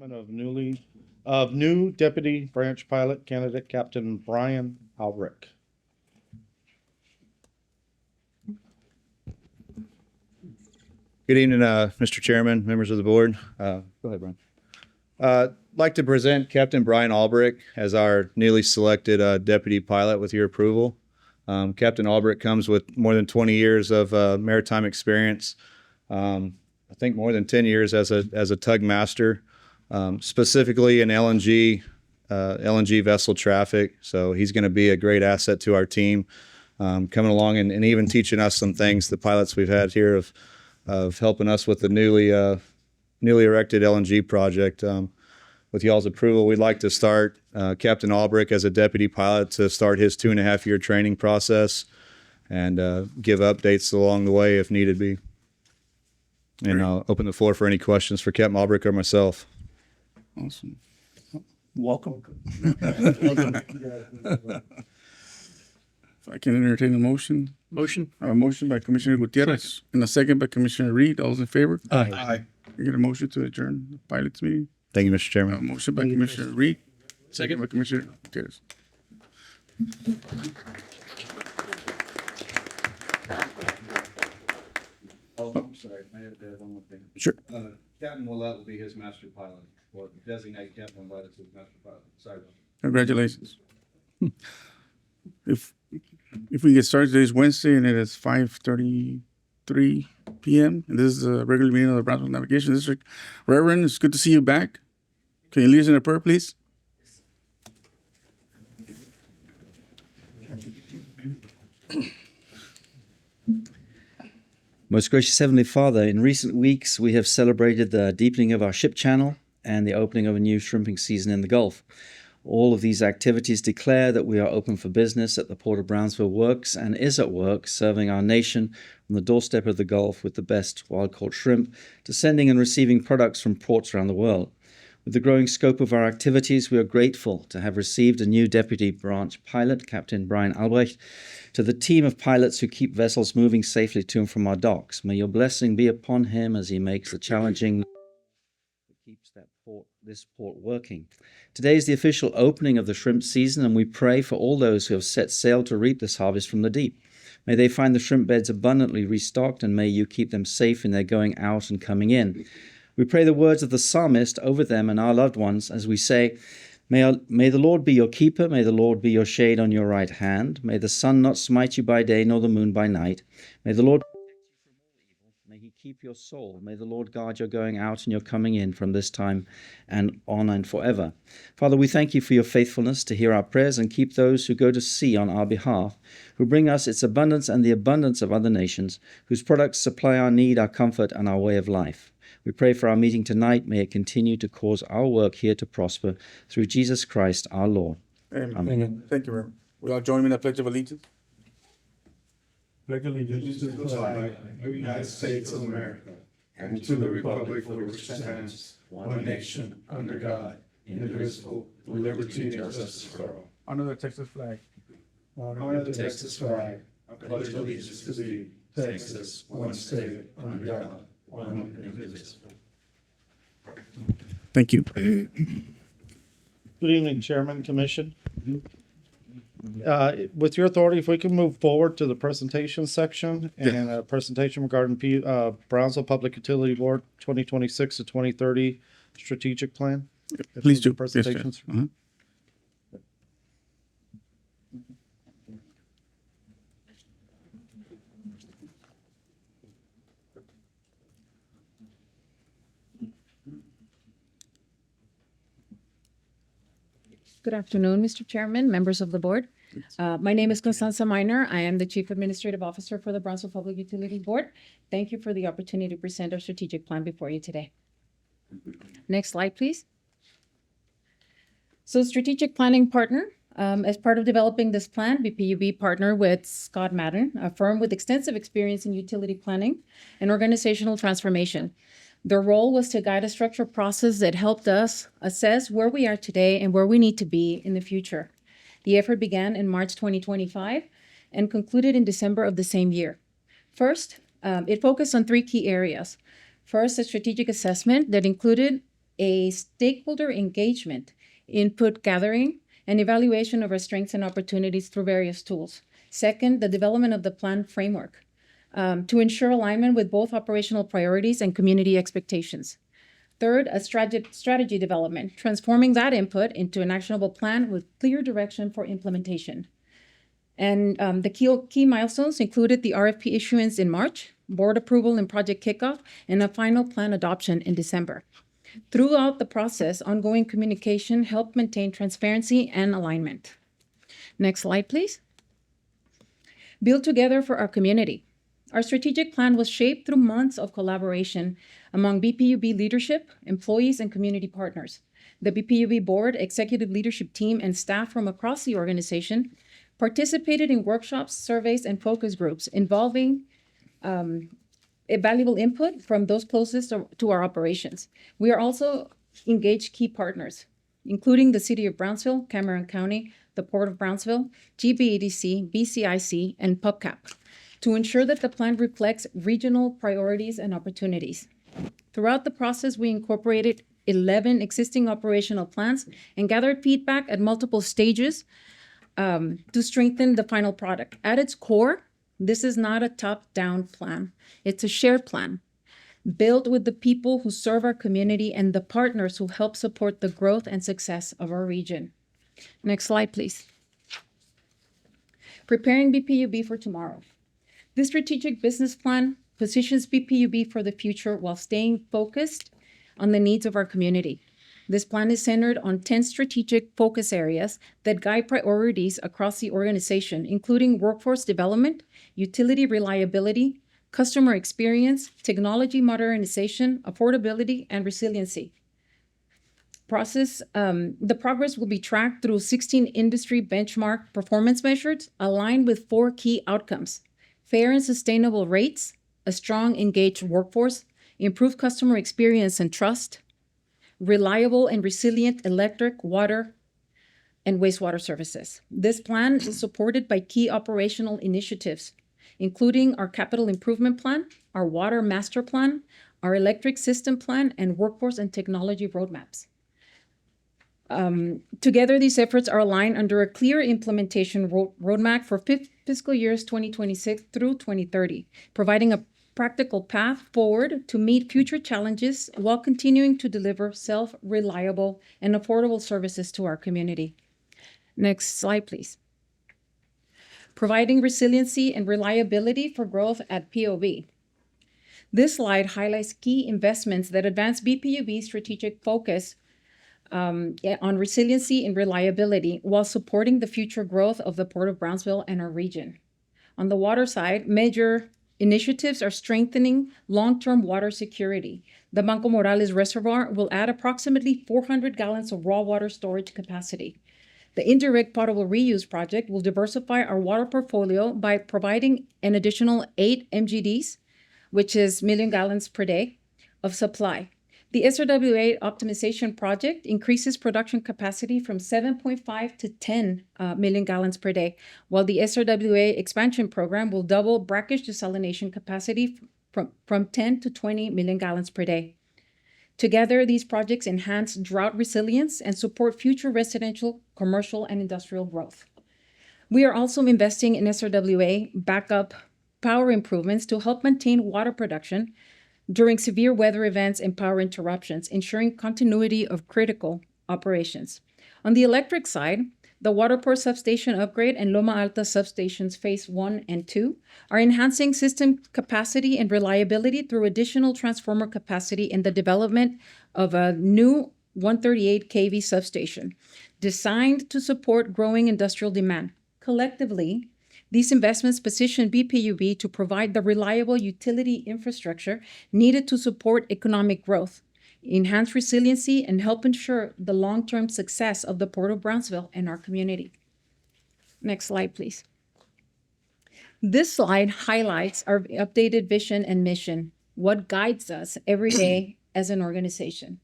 appointment of new deputy branch pilot candidate, Captain Brian Albrick. Good evening, Mr. Chairman, members of the board. Go ahead, Brian. I'd like to present Captain Brian Albrick as our newly selected deputy pilot with your approval. Captain Albrick comes with more than 20 years of maritime experience. I think more than 10 years as a tug master, specifically in LNG vessel traffic. So he's going to be a great asset to our team, coming along and even teaching us some things. The pilots we've had here of helping us with the newly erected LNG project. With y'all's approval, we'd like to start Captain Albrick as a deputy pilot to start his 2.5-year training process and give updates along the way if needed be. And I'll open the floor for any questions for Captain Albrick or myself. Awesome. Welcome. If I can entertain a motion. Motion. A motion by Commissioner Gutierrez and a second by Commissioner Reed. All those in favor? Aye. You get a motion to adjourn the pilots meeting. Thank you, Mr. A Chairman. motion by Commissioner Reed. Second. By Commissioner Gutierrez. Oh, I'm sorry. I have to add one more thing. Sure. Captain Willett will be his master pilot, or designate Captain Willett as his master pilot. Sorry. Congratulations. If we get started, today is Wednesday and it is 5:33 p.m. and this is a regular meeting of the Brownsville Navigation District. Reverend, it's good to see you back. Can you lead us in a prayer, please? Most gracious Heavenly Father, in recent weeks we have celebrated the deepening of our ship channel and the opening of a new shrimping season in the Gulf. All of these activities declare that we are open for business, at the Port of Brownsville works and is at work, serving our nation on the doorstep of the Gulf with the best wild-caught shrimp, to sending and receiving products from ports around the world. With the growing scope of our activities, we are grateful to have received a new deputy branch pilot, Captain Brian Albrecht, to the team of pilots who keep vessels moving safely to and from our docks. May your blessing be upon him as he makes the challenging that keeps this port working. Today is the official opening of the shrimp season, and we pray for all those who have set sail to reap this harvest from the deep. May they find the shrimp beds abundantly restocked, and may you keep them safe in their going out and coming in. We pray the words of the psalmist over them and our loved ones as we say, May the Lord be your keeper, may the Lord be your shade on your right hand, may the sun not smite you by day nor the moon by night, may the Lord protect you from all evil, may he keep your soul, may the Lord guard your going out and your coming in from this time and on and forever. Father, we thank you for your faithfulness to hear our prayers and keep those who go to sea on our behalf, who bring us its abundance and the abundance of other nations, whose products supply our need, our comfort, and our way of life. We pray for our meeting tonight. May it continue to cause our work here to prosper through Jesus Christ our Lord. Amen. Amen. Thank you, Reverend. Will y'all join me in the Pledge of Allegiance? Pledge allegiance to the flag of the United States of America and to the republic for which it stands, one nation, under God, indivisible, with liberty and justice for all. Honor the Texas flag. Honor the Texas flag. I pledge allegiance to thee, Texas, one state, under God, one indivisible. Thank you. Good evening, Chairman, Commission. With your authority, if we can move forward to the presentation section and a presentation regarding Brownsville Public Utility Board 2026 to 2030 strategic plan. Please do. Presentations. Yes, Good afternoon, Mr. Chairman, members of the board. My name is Constanza Minor. I am the Chief Administrative Officer for the Brownsville Public Utilities Board. Thank you for the opportunity to present our strategic plan before you today. Next slide, please. So strategic planning partner. As part of developing this plan, BPUB partnered with Scott Madden, a firm with extensive experience in utility planning and organizational transformation. Their role was to guide a structured process that helped us assess where we are today and where we need to be in the future. The effort began in March 2025 and concluded in December of the same year. First, it focused on 3 key areas. First, a strategic assessment that included a stakeholder engagement, input gathering, and evaluation of our strengths and opportunities through various tools. Second, the development of the plan framework to ensure alignment with both operational priorities and community expectations. Third, a strategy development, transforming that input into an actionable plan with clear direction for implementation. And the key milestones included the RFP issuance in March, board approval and project kickoff, and a final plan adoption in December. Throughout the process, ongoing communication helped maintain transparency and alignment. Next slide, please. Build together for our community. Our strategic plan was shaped through months of collaboration among BPUB leadership, employees, and community partners. The BPUB board, executive leadership team, and staff from across the organization participated in workshops, surveys, and focus groups involving valuable input from those closest to our operations. We are also engaged key partners, including the City of Brownsville, Cameron County, the Port of Brownsville, GBEDC, BCIC, and PubCap, to ensure that the plan reflects regional priorities and opportunities. Throughout the process, we incorporated 11 existing operational plans and gathered feedback at multiple stages to strengthen the final product. At its core, this is not a top-down plan. It's a shared plan, built with the people who serve our community and the partners who help support the growth and success of our region. Next slide, please. Preparing BPUB for tomorrow. This strategic business plan positions BPUB for the future while staying focused on the needs of our community. This plan is centered on 10 strategic focus areas that guide priorities across the organization, including workforce development, utility reliability, customer experience, technology modernization, affordability, and resiliency. The progress will be tracked through 16 industry benchmark performance measures aligned with 4 key outcomes: fair and sustainable rates, a strong engaged workforce, improved customer experience and trust, reliable and resilient electric, water, and wastewater services. This plan is supported by key operational initiatives, including our capital improvement plan, our water master plan, our electric system plan, and workforce and technology roadmaps. Together, these efforts are aligned under a clear implementation roadmap for fiscal years 2026 through 2030, providing a practical path forward to meet future challenges while continuing to deliver self-reliable and affordable services to our community. Next slide, please. Providing resiliency and reliability for growth at POB. This slide highlights key investments that advance BPUB's strategic focus on resiliency and reliability while supporting the future growth of the Port of Brownsville and our region. On the water side, major initiatives are strengthening long-term water security. The Banco Morales Reservoir will add approximately 400 gallons of raw water storage capacity. The indirect potable reuse project will diversify our water portfolio by providing an additional 8 MGDs, which is million gallons per day, of supply. The SRWA optimization project increases production capacity from 7.5 to 10 million gallons per day, while the SRWA expansion program will double brackish desalination capacity from 10 to 20 million gallons per day. Together, these projects enhance drought resilience and support future residential, commercial, and industrial growth. We are also investing in SRWA backup power improvements to help maintain water production during severe weather events and power interruptions, ensuring continuity of critical operations. On the electric side, the Waterport substation upgrade and Loma Alta substations phase 1 and 2 are enhancing system capacity and reliability through additional transformer capacity and the development of a new 138 kV substation designed to support growing industrial demand. Collectively, these investments position BPUB to provide the reliable utility infrastructure needed to support economic growth, enhance resiliency, and help ensure the long-term success of the Port of Brownsville and our community. Next slide, please. This slide highlights our updated vision and mission, what guides us every day as an organization.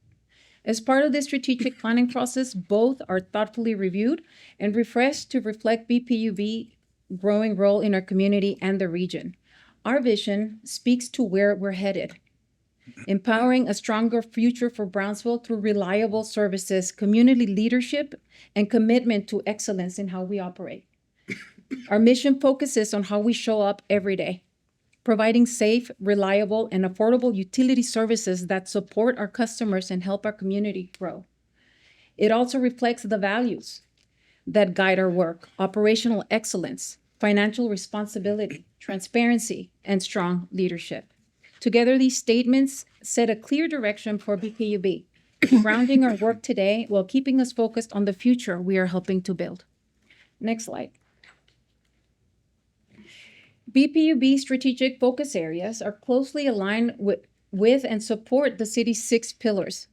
As part of the strategic planning process, both are thoughtfully reviewed and refreshed to reflect BPUB's growing role in our community and the region. Our vision speaks to where we're headed. empowering a stronger future for Brownsville through reliable services, community leadership, and commitment to excellence in how we operate. Our mission focuses on how we show up every day, providing safe, reliable, and affordable utility services that support our customers and help our community grow. It also reflects the values that guide our work: operational excellence, financial responsibility, transparency, and strong leadership. Together, these statements set a clear direction for BPUB, grounding our work today while keeping us focused on the future we are helping to build. Next slide. BPUB strategic focus areas are closely aligned with and support the city's 6 pillars.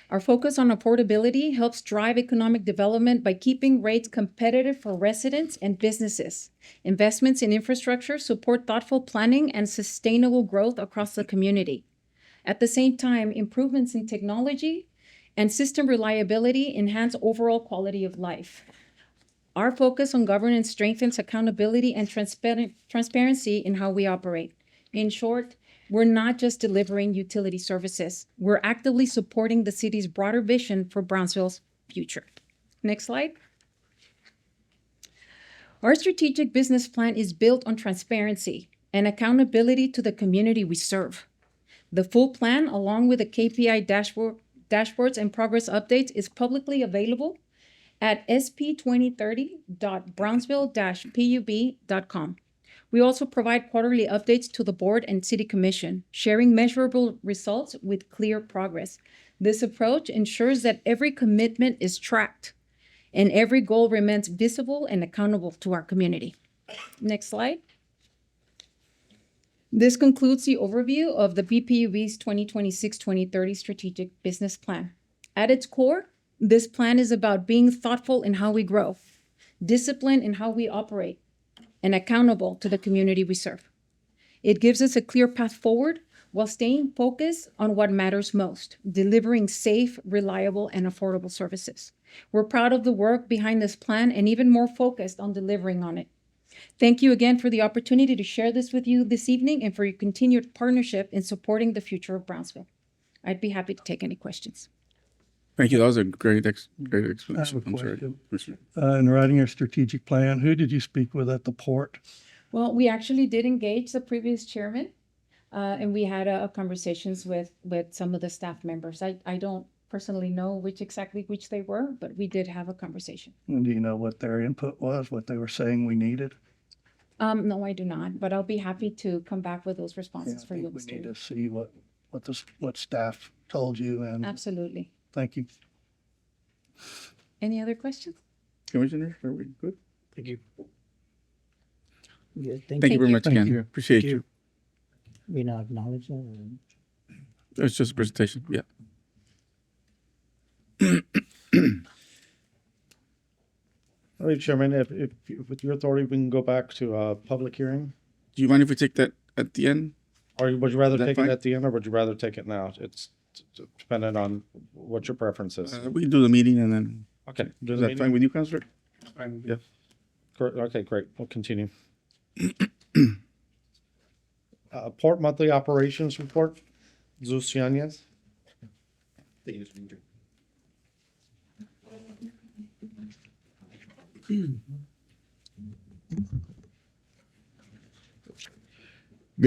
Our focus on affordability helps drive economic development by keeping rates competitive for residents and businesses. Investments in infrastructure support thoughtful planning and sustainable growth across the community. At the same time, improvements in technology and system reliability enhance overall quality of life. Our focus on governance strengthens accountability and transparency in how we operate. In short, we're not just delivering utility services. We're actively supporting the city's broader vision for Brownsville's future. Next slide. Our strategic business plan is built on transparency and accountability to the community we serve. The full plan, along with the KPI dashboards and progress updates, is publicly available at sp2030.brownsville-pub.com. We also provide quarterly updates to the board and city commission, sharing measurable results with clear progress. This approach ensures that every commitment is tracked and every goal remains visible and accountable to our community. Next slide. This concludes the overview of the BPUB's 2026-2030 strategic business plan. At its core, this plan is about being thoughtful in how we grow, disciplined in how we operate, and accountable to the community we serve. It gives us a clear path forward while staying focused on what matters most: delivering safe, reliable, and affordable services. We're proud of the work behind this plan and even more focused on delivering on it. Thank you again for the opportunity to share this with you this evening and for your continued partnership in supporting the future of Brownsville. I'd be happy to take any questions. Thank you. That was a great I explanation. have a I'm sorry. question. In writing your strategic plan, who did you speak with at the port? Well, we actually did engage the previous chairman, and we had conversations with some of the staff members. I don't personally know which they were, but we did have a conversation. And do you know what their input was, what they were saying we needed? No, I do not, but I'll be happy to come back with those Yeah, responses I for you, think we Mr. need Yu. to see what staff told you, and Absolutely. thank you. Any other questions? Commissioner, are we good? Thank you. Thank you very much Thank again. you. Appreciate Thank you. We now acknowledge that. It's just a presentation. Yeah. All right, Chairman, if with your authority, we can go back to a public hearing. Do you mind if we take that at the end? Or would you rather Is that take fine? it at the end, or would you rather take it now? It's dependent on what your preference is. We can do the meeting and then, Okay. Do is the that meeting? fine with you, Counselor? Yeah. Okay, great. We'll continue. Port monthly operations report, Zeus Yanez. Good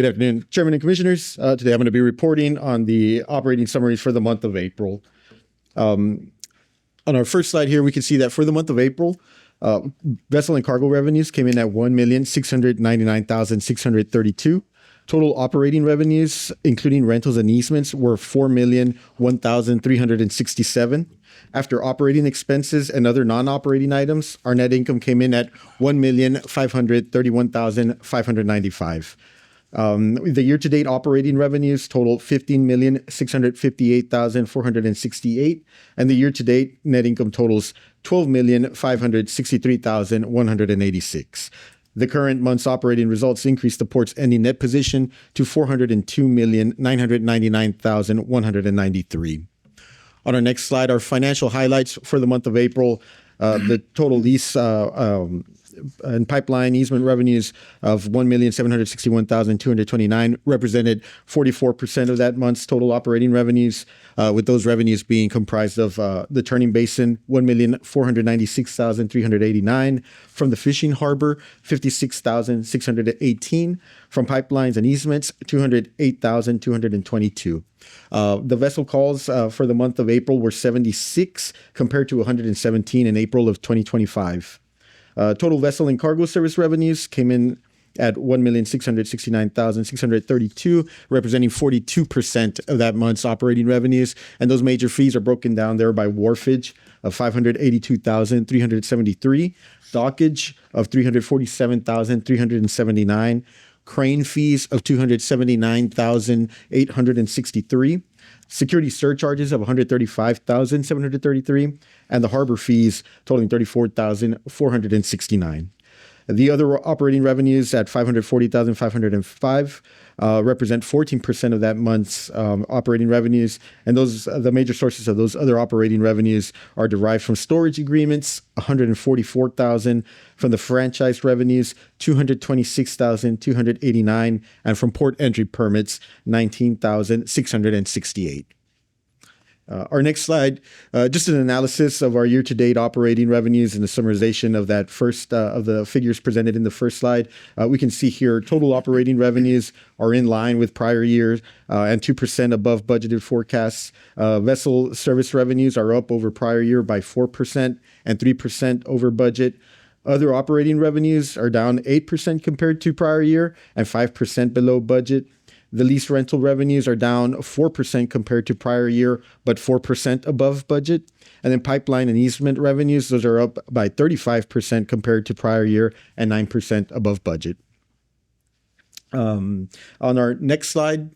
afternoon, Chairman and Commissioners. Today I'm going to be reporting on the operating summaries for the month of April. On our first slide here, we can see that for the month of April, vessel and cargo revenues came in at $1,699,632. Total operating revenues, including rentals and easements, were $4,001,367. After operating expenses and other non-operating items, our net income came in at $1,531,595. The year-to-date operating revenues totaled $15,658,468, and the year-to-date net income totals $12,563,186. The current month's operating results increased the port's ending net position to $402,999,193. On our next slide, our financial highlights for the month of April. The total lease and pipeline easement revenues of 1,761,229 represented 44% of that month's total operating revenues, with those revenues being comprised of the turning basin, 1,496,389, from the fishing harbor, 56,618, from pipelines and easements, 208,222. The vessel calls for the month of April were 76 compared to 117 in April of 2025. Total vessel and cargo service revenues came in at 1,669,632, representing 42% of that month's operating revenues. And those major fees are broken down there by wharfage of 582,373, dockage of 347,379, crane fees of 279,863, security surcharges of 135,733, and the harbor fees totaling 34,469. The other operating revenues at 540,505 represent 14% of that month's operating revenues, and the major sources of those other operating revenues are derived from storage agreements, 144,000, from the franchise revenues, 226,289, and from port entry permits, 19,668. Our next slide, just an analysis of our year-to-date operating revenues and the summarization of that first of the figures presented in the first slide. We can see here total operating revenues are in line with prior years and 2% above budgeted forecasts. Vessel service revenues are up over prior year by 4% and 3% over budget. Other operating revenues are down 8% compared to prior year and 5% below budget. The lease rental revenues are down 4% compared to prior year, but 4% above budget. And then pipeline and easement revenues, those are up by 35% compared to prior year and 9% above budget. On our next slide,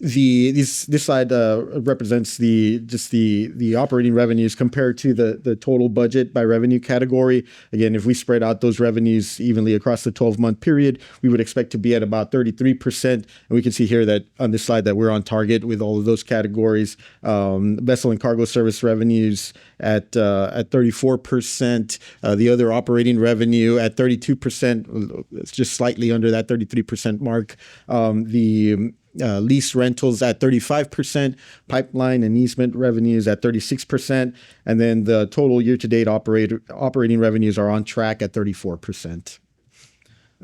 this slide represents the operating revenues compared to the total budget by revenue category. Again, if we spread out those revenues evenly across the 12-month period, we would expect to be at about 33%. And we can see here that on this slide that we're on target with all of those categories. Vessel and cargo service revenues at 34%. The other operating revenue at 32%. It's just slightly under that 33% mark. Lease rentals at 35%, pipeline and easement revenues at 36%, and then the total year-to-date operating revenues are on track at 34%.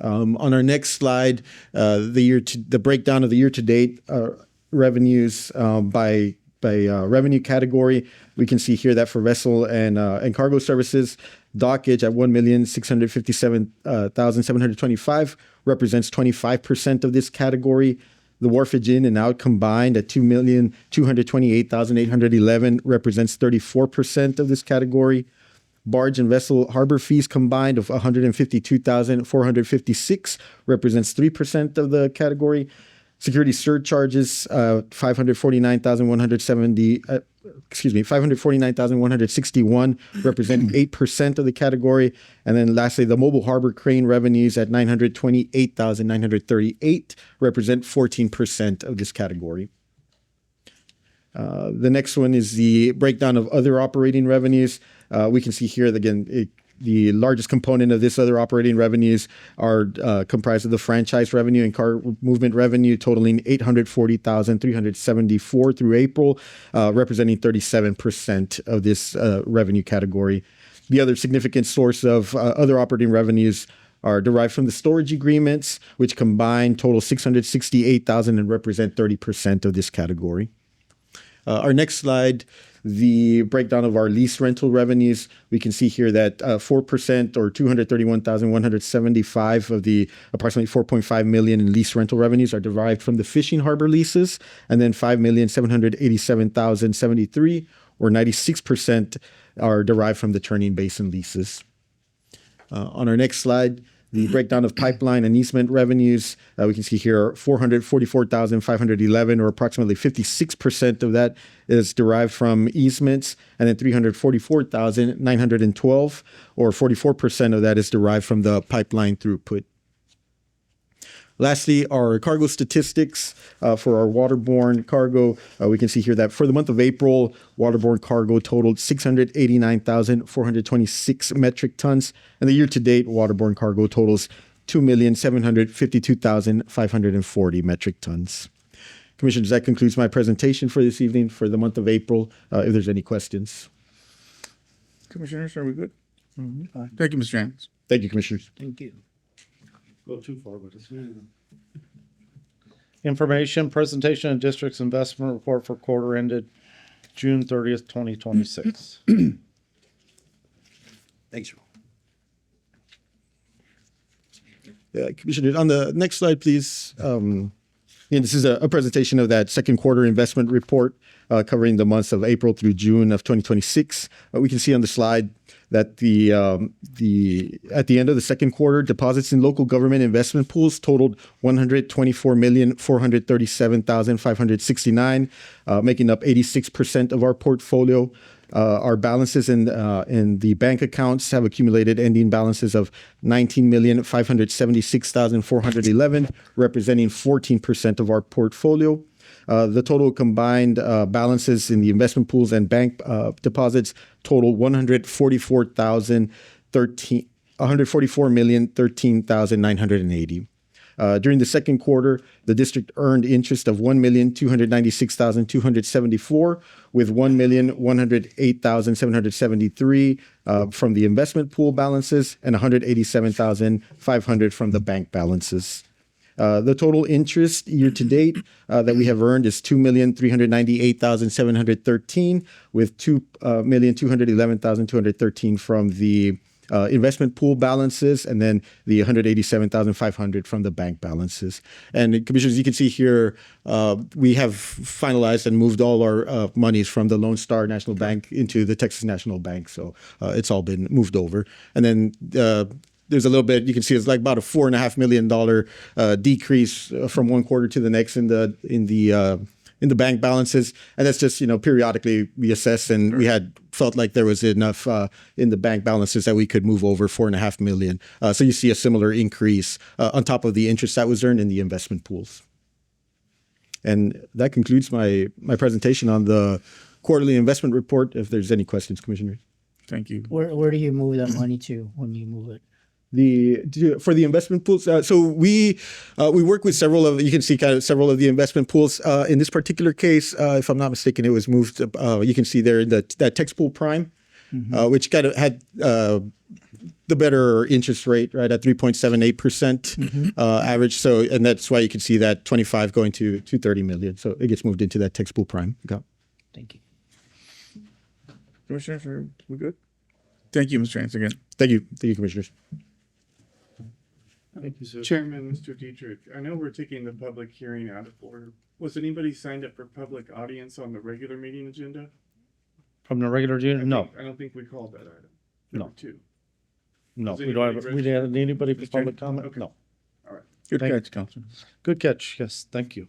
On our next slide, the breakdown of the year-to-date revenues by revenue category. We can see here that for vessel and cargo services, dockage at 1,657,725 represents 25% of this category. The wharfage in and out combined at 2,228,811 represents 34% of this category. Barge and vessel harbor fees combined of 152,456 represents 3% of the category. Security surcharges, 549,161 represent 8% of the category. And then lastly, the mobile harbor crane revenues at 928,938 represent 14% of this category. The next one is the breakdown of other operating revenues. We can see here, again, the largest component of this other operating revenues are comprised of the franchise revenue and car movement revenue totaling 840,374 through April, representing 37% of this revenue category. The other significant source of other operating revenues are derived from the storage agreements, which combined total 668,000 and represent 30% of this category. Our next slide, the breakdown of our lease rental revenues. We can see here that 4% or 231,175 of the approximately 4.5 million in lease rental revenues are derived from the fishing harbor leases, and then 5,787,073 or 96% are derived from the turning basin leases. On our next slide, the breakdown of pipeline and easement revenues, we can see here 444,511 or approximately 56% of that is derived from easements, and then 344,912 or 44% of that is derived from the pipeline throughput. Lastly, our cargo statistics for our waterborne cargo. We can see here that for the month of April, waterborne cargo totaled 689,426 metric tons, and the year-to-date waterborne cargo totals 2,752,540 metric tons. Commissioners, that concludes my presentation for this evening for the month of April. If there's any questions. Commissioners, are we good? Thank you, Mr. Jennings. Thank you, Commissioners. Thank you. Go too far with this. Information, presentation of district's investment report for quarter ended June 30th, 2026. Thanks. Commissioners, on the next slide, please. This is a presentation of that second quarter investment report covering the months of April through June of 2026. We can see on the slide that at the end of the second quarter, deposits in local government investment pools totaled 124,437,569, making up 86% of our portfolio. Our balances in the bank accounts have accumulated ending balances of 19,576,411, representing 14% of our portfolio. The total combined balances in the investment pools and bank deposits total 144,013,980. During the second quarter, the district earned interest of 1,296,274, with 1,108,773 from the investment pool balances and 187,500 from the bank balances. The total interest year to date that we have earned is 2,398,713, with 2,211,213 from the investment pool balances, and then the 187,500 from the bank balances. And Commissioners, you can see here, we have finalized and moved all our monies from the Lone Star National Bank into the Texas National Bank. So it's all been moved over. And then there's a little bit, you can see it's like about a $4.5 million decrease from one quarter to the next in the bank balances. And that's just, periodically we assess, and we had felt like there was enough in the bank balances that we could move over $4.5 million. So you see a similar increase on top of the interest that was earned in the investment pools. And that concludes my presentation on the quarterly investment report. If there's any questions, Commissioners. Thank you. Where do you move that money to when you move it? For the investment pools, so we work with several of, you can see kind of several of the investment pools. In this particular case, if I'm not mistaken, it was moved. You can see there in that Tex Pool Prime, which kind of had the better interest rate, right, at 3.78% average. So, and that's why you can see that 25 going to 30 million. So it gets moved into that Tex Pool Prime account. Thank you. Commissioners, are we good? Thank you, Mr. Jennings, again. Thank you, Commissioners. Thank you, sir. Chairman, Mr. Dietrich, I know we're taking the public hearing out of order. Was anybody signed up for public audience on the regular meeting agenda? From the regular unit? No, I don't think we called that item. No. Number 2. no. Is We don't anybody have, we didn't have anybody for Mr. public comment? Okay. No. All right. Good Thank- catch, Councilman. Good catch. Yes, thank you.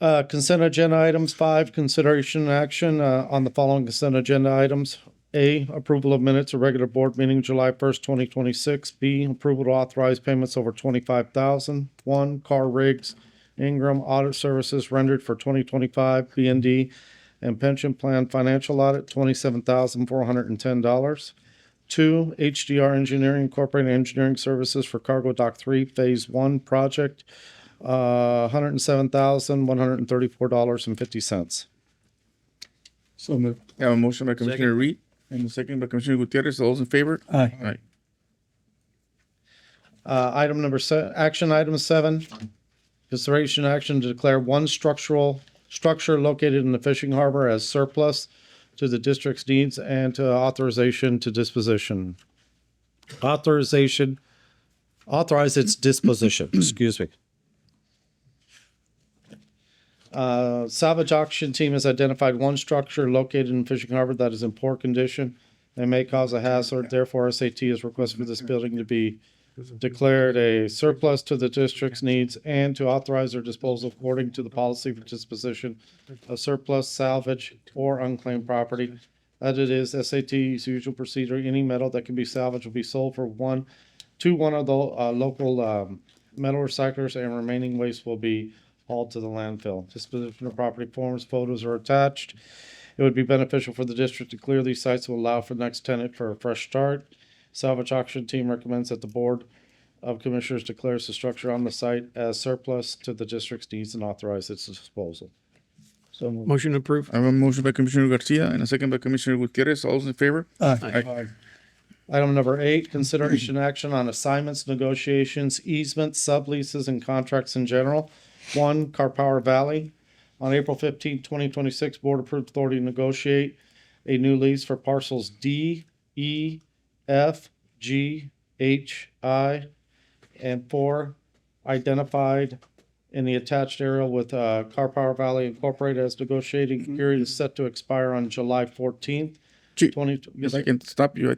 Consent agenda items 5, consideration and action on the following consent agenda items. A, approval of minutes of regular board meeting July 1st, 2026. B, approval to authorize payments over $25,000. 1, car rigs, Ingram audit services rendered for 2025 BND and pension plan financial audit, $27,410. 2, HDR Engineering Incorporated engineering services for Cargo Dock 3 Phase 1 project, $107,134.50. So moved. I have a motion by Commissioner Reed and a second by Commissioner Gutierrez. All those in favor? Aye. Aye. Action item 7, consideration action to declare one structure located in the fishing harbor as surplus to the district's needs and to authorization to disposition. Authorize its disposition. Excuse me. Salvage auction team has identified one structure located in Fishing Harbor that is in poor condition and may cause a hazard. Therefore, SAT has requested for this building to be declared a surplus to the district's needs and to authorize their disposal according to the policy for disposition of surplus, salvage, or unclaimed property. As it is SAT's usual procedure, any metal that can be salvaged will be sold for $1 to one of the local metal recyclers, and remaining waste will be hauled to the landfill. Disposition of property forms, photos are attached. It would be beneficial for the district to clear these sites to allow for the next tenant for a fresh start. Salvage auction team recommends that the Board of Commissioners declares the structure on the site as surplus to the district's needs and authorize its disposal. So moved. Motion approved. I have a motion by Commissioner Garcia and a second by Commissioner Gutierrez. All those in favor? Aye. Item number 8, consideration action on assignments, negotiations, easements, subleases, and contracts in general. 1, Car Power Valley. On April 15, 2026, Board approved authority to negotiate a new lease for parcels D, E, F, G, H, I, and 4 identified in the attached aerial with Car Power Valley Incorporated as negotiating period is set to expire on July 14th, Chief, 20. if I can stop you,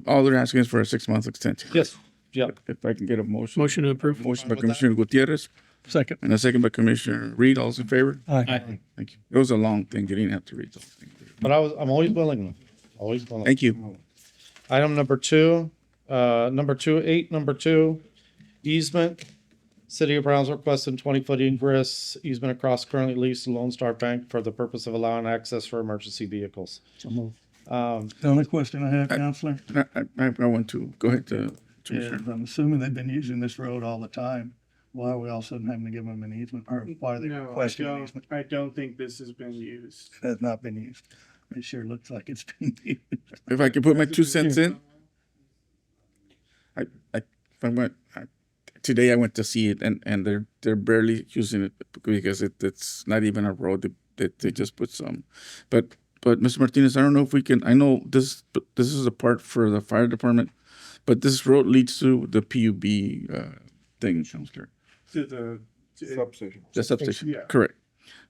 all they're asking is for a 6-month extension. Yes, yep. If I can get a motion. Motion approved. Motion by Commissioner Gutierrez Second. and a second by Commissioner Reed. All those in favor? Aye. Thank you. It was a long thing. You didn't have to read the whole thing. But I'm always willing. Always willing. Thank you. Item number 2, number 2, easement. City of Brownsville requesting 20-foot ingress easement across currently leased Lone Star Bank for the purpose of allowing access for emergency vehicles. So moved. The only question I have, Counselor, I want to go ahead to is Commissioner. I'm assuming they've been using this road all the time. Why are we all of a sudden having to give them an easement, or why are they No, requesting an easement? I don't think this has been used. It has not been used. It sure looks like it's been used. If I can put my 2 cents in, today I went to see it and they're barely using it because it's not even a road. They just put some, but Mr. Martinez, I don't know if we can. I know this is a part for the fire department, but this road leads to the PUB thing, Counselor. To the Substation. The substation, Yeah. correct.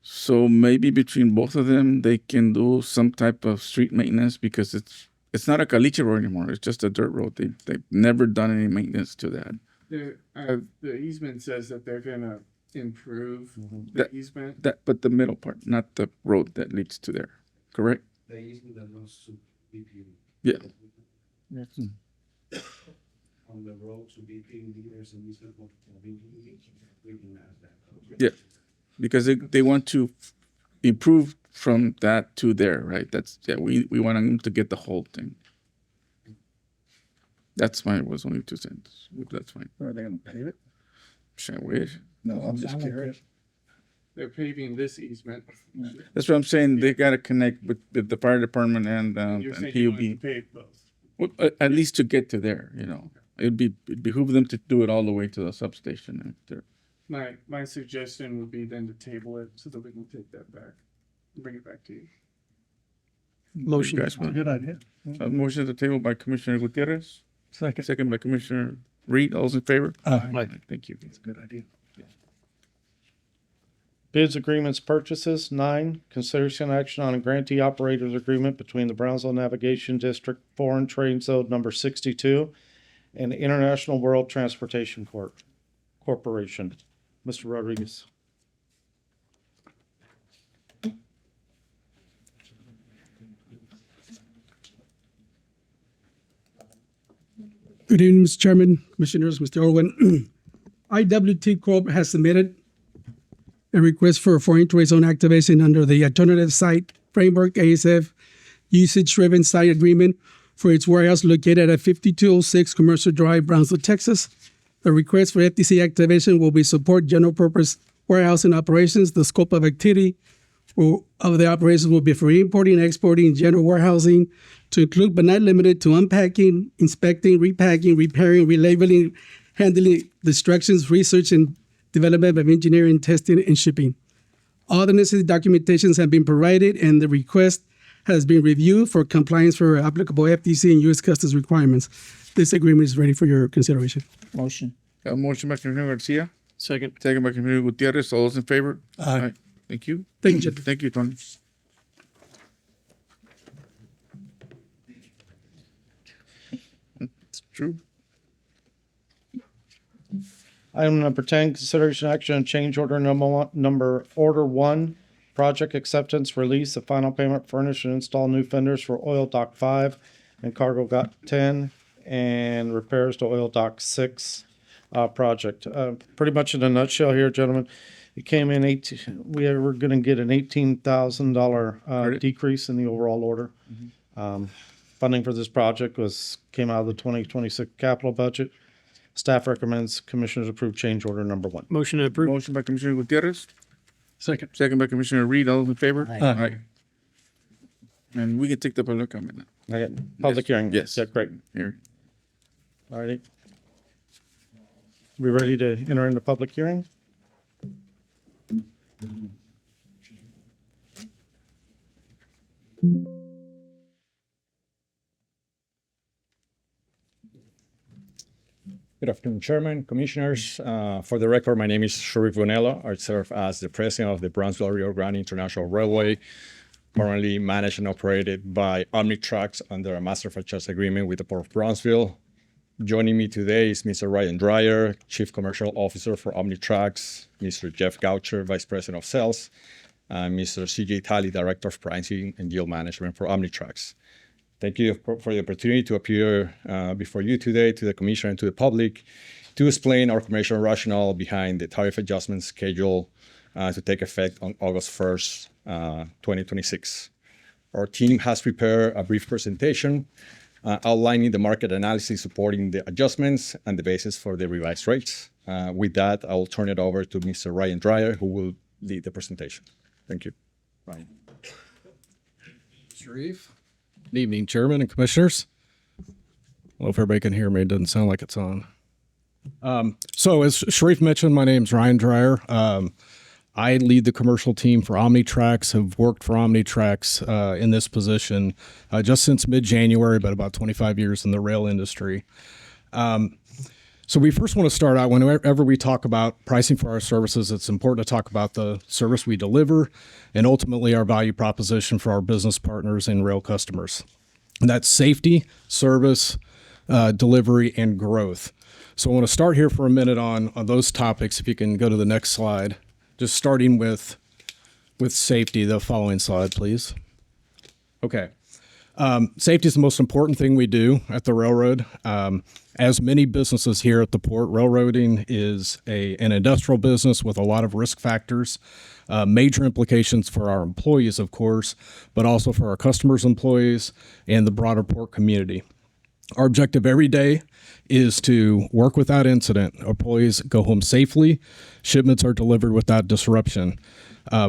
So maybe between both of them, they can do some type of street maintenance because it's not a caliche road anymore. It's just a dirt road. They've never done any maintenance to that. the easement says that they're gonna improve the That- easement. But the middle part, not the road that leads to there, correct? The easement that goes to BP. Yeah. On the road to BP, there's an easement for BP. We can add that. Yeah. Because they want to improve from that to there, right? We want them to get the whole thing. That's fine. It was only 2 cents. That's fine. Are they gonna pave it? I wish. No, I'm just Sound like curious. They're paving this easement. That's what I'm saying. They got to connect with the fire department and You're saying you want PUB. to pave both. Well, at least to get to there, it'd behoove them to do it all the way to the substation. My suggestion would be then to table it so that we can take that back, and bring it back to you. Motion. Guys, want Good idea. a motion at the table by Commissioner Gutierrez, Second. second by Commissioner Reed. All's in favor? Aye. Thank you. It's a good idea. Bids, agreements, purchases. 9, consideration action on a grantee operators agreement between the Brownsville Navigation District Foreign Trade Zone number 62 and International World Transportation Corporation. Mr. Rodriguez. Good evening, Mr. Chairman, Commissioners, Mr. Irwin. IWT Corp has submitted a request for foreign trade zone activation under the Alternative Site Framework ASF Usage-Driven Site Agreement for its warehouse located at 5206 Commercial Drive, Brownsville, Texas. The request for FTC activation will be support general purpose warehousing operations. The scope of activity of the operations will be for importing and exporting general warehousing to include but not limited to unpacking, inspecting, repacking, repairing, relabeling, handling destructions, research and development of engineering, testing, and shipping. All the necessary documentations have been provided and the request has been reviewed for compliance for applicable FTC and U.S. Customs requirements. This agreement is ready for your consideration. Motion. A motion by Commissioner Garcia, Second. second by Commissioner Gutierrez. All those in favor? Aye. Thank you. Thank you, Judge. Thank you, Tony. It's true. Item number 10, consideration action on change order order 1, project acceptance, release of final payment, furnish and install new fenders for Oil Dock 5 and Cargo Got 10 and repairs to Oil Dock 6 project. Pretty much in a nutshell here, gentlemen, it came in we were going to get an $18,000 decrease in the overall order. Funding for this project came out of the 2026 capital budget. Staff recommends commissioners approve change order number 1. Motion to approve. Motion by Commissioner Gutierrez, Second. second by Commissioner Reed. All those in favor? Aye. And we can take the public comment now. Okay, public hearing. Yes. Yeah, great. Here. All righty. We ready to enter into public hearing? Good afternoon, Chairman, Commissioners. For the record, my name is Sharif Bonella. I serve as the president of the Brownsville Rio Grande International Railway, currently managed and operated by Omnitrax under a master franchise agreement with the Port of Brownsville. Joining me today is Mr. Ryan Dreyer, Chief Commercial Officer for Omnitrax, Mr. Jeff Goucher, Vice President of Sales, and Mr. CJ Talley, Director of Pricing and Yield Management for Omnitrax. Thank you for the opportunity to appear before you today, to the Commission and to the public, to explain our commercial rationale behind the tariff adjustment schedule to take effect on August 1st, 2026. Our team has prepared a brief presentation outlining the market analysis supporting the adjustments and the basis for the revised rates. With that, I will turn it over to Mr. Ryan Dreyer, who will lead the presentation. Thank you. Ryan. Sharif. Good evening, Chairman and Commissioners. Well, if everybody can hear me, it doesn't sound like it's on. So as Sharif mentioned, my name's Ryan Dreyer. I lead the commercial team for Omnitrax, have worked for Omnitrax in this position just since mid-January, but about 25 years in the rail industry. So we first want to start out, whenever we talk about pricing for our services, it's important to talk about the service we deliver and ultimately our value proposition for our business partners and rail customers. And that's safety, service, delivery, and growth. So I want to start here for a minute on those topics. If you can go to the next slide, just starting with safety, the following slide, please. Okay. Safety is the most important thing we do at the railroad. As many businesses here at the port, railroading is an industrial business with a lot of risk factors, major implications for our employees, of course, but also for our customers' employees and the broader port community. Our objective every day is to work without incident. Employees go home safely. Shipments are delivered without disruption.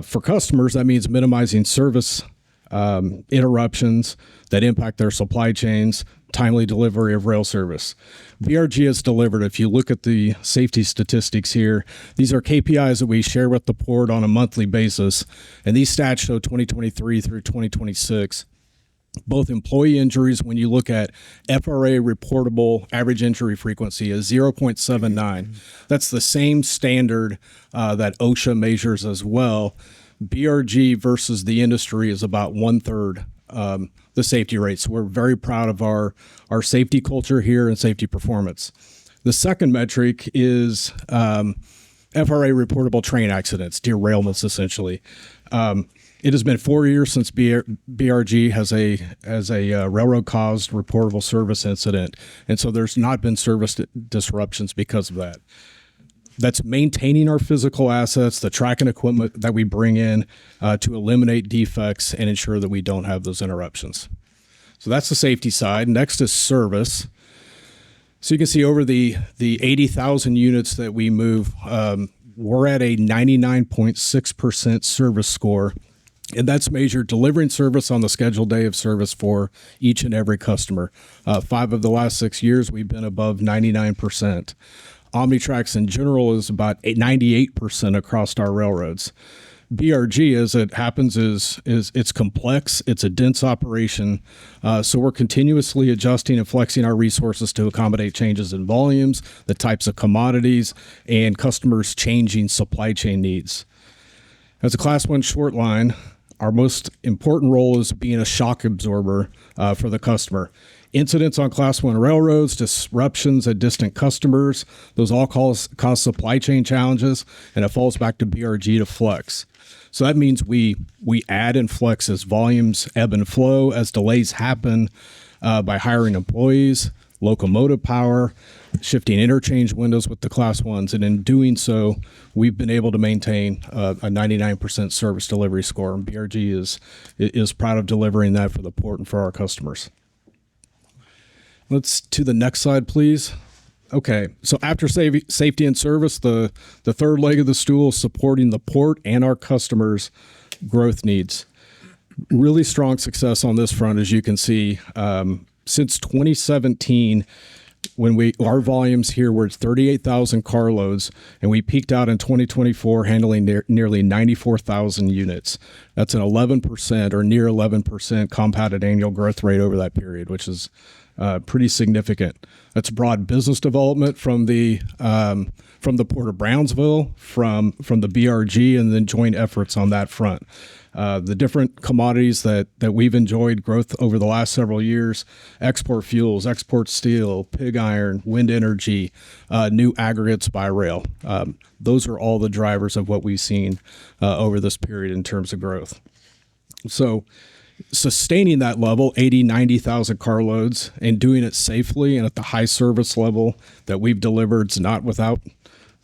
For customers, that means minimizing service interruptions that impact their supply chains, timely delivery of rail service. BRG has delivered, if you look at the safety statistics here, these are KPIs that we share with the port on a monthly basis, and these stats show 2023 through 2026. Both employee injuries, when you look at FRA reportable average injury frequency, is 0.79. That's the same standard that OSHA measures as well. BRG versus the industry is about 1/3 the safety rate. So we're very proud of our safety culture here and safety performance. The second metric is FRA reportable train accidents, derailments essentially. It has been 4 years since BRG has a railroad caused reportable service incident, and so there's not been service disruptions because of that. That's maintaining our physical assets, the tracking equipment that we bring in to eliminate defects and ensure that we don't have those interruptions. So that's the safety side. Next is service. So you can see over the 80,000 units that we move, we're at a 99.6% service score. And that's measured delivering service on the scheduled day of service for each and every customer. 5 of the last 6 years, we've been above 99%. Omnitrax in general is about 98% across our railroads. BRG, as it happens, is it's complex. It's a dense operation. So we're continuously adjusting and flexing our resources to accommodate changes in volumes, the types of commodities, and customers' changing supply chain needs. As a Class 1 short line, our most important role is being a shock absorber for the customer. Incidents on Class 1 railroads, disruptions at distant customers, those all cause supply chain challenges, and it falls back to BRG to flex. So that means we add and flex as volumes ebb and flow, as delays happen by hiring employees, locomotive power, shifting interchange windows with the Class 1s. And in doing so, we've been able to maintain a 99% service delivery score. And BRG is proud of delivering that for the port and for our customers. Let's to the next slide, please. Okay, so after safety and service, the third leg of the stool is supporting the port and our customers' growth needs. Really strong success on this front, as you can see. Since 2017, when our volumes here were 38,000 carloads, and we peaked out in 2024 handling nearly 94,000 units. That's an 11% or near 11% compounded annual growth rate over that period, which is pretty significant. That's broad business development from the Port of Brownsville, from the BRG, and then joint efforts on that front. The different commodities that we've enjoyed growth over the last several years: export fuels, export steel, pig iron, wind energy, new aggregates by rail. Those are all the drivers of what we've seen over this period in terms of growth. So sustaining that level, 80, 90,000 carloads, and doing it safely and at the high service level that we've delivered is not without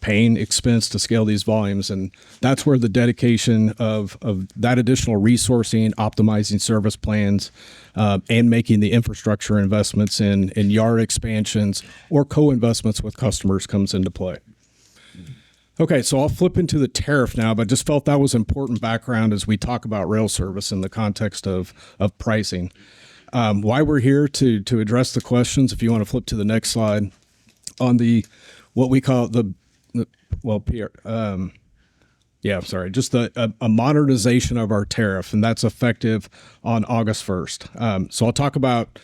paying expense to scale these volumes. And that's where the dedication of that additional resourcing, optimizing service plans, and making the infrastructure investments in yard expansions or co-investments with customers comes into play. Okay, so I'll flip into the tariff now, but just felt that was important background as we talk about rail service in the context of pricing. Why we're here to address the questions, if you want to flip to the next slide, on what we call just a modernization of our tariff, and that's effective on August 1st. So I'll talk about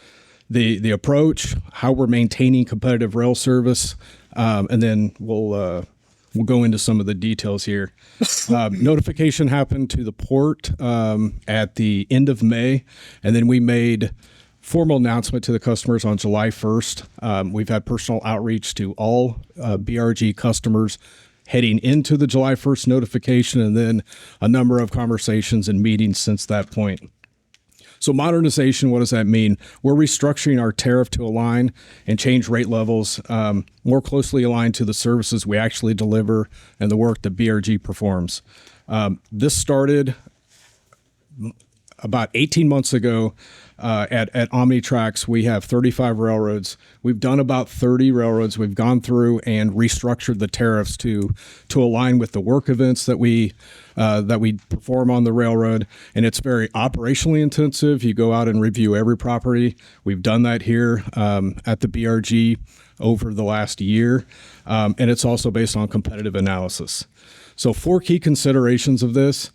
the approach, how we're maintaining competitive rail service, and then we'll go into some of the details here. Notification happened to the port at the end of May, and then we made formal announcement to the customers on July 1st. We've had personal outreach to all BRG customers heading into the July 1st notification, and then a number of conversations and meetings since that point. So modernization, what does that mean? We're restructuring our tariff to align and change rate levels more closely aligned to the services we actually deliver and the work that BRG performs. This started about 18 months ago at OmniTrax. We have 35 railroads. We've done about 30 railroads. We've gone through and restructured the tariffs to align with the work events that we perform on the railroad. And it's very operationally intensive. You go out and review every property. We've done that here at the BRG over the last year. And it's also based on competitive analysis. So 4 key considerations of this: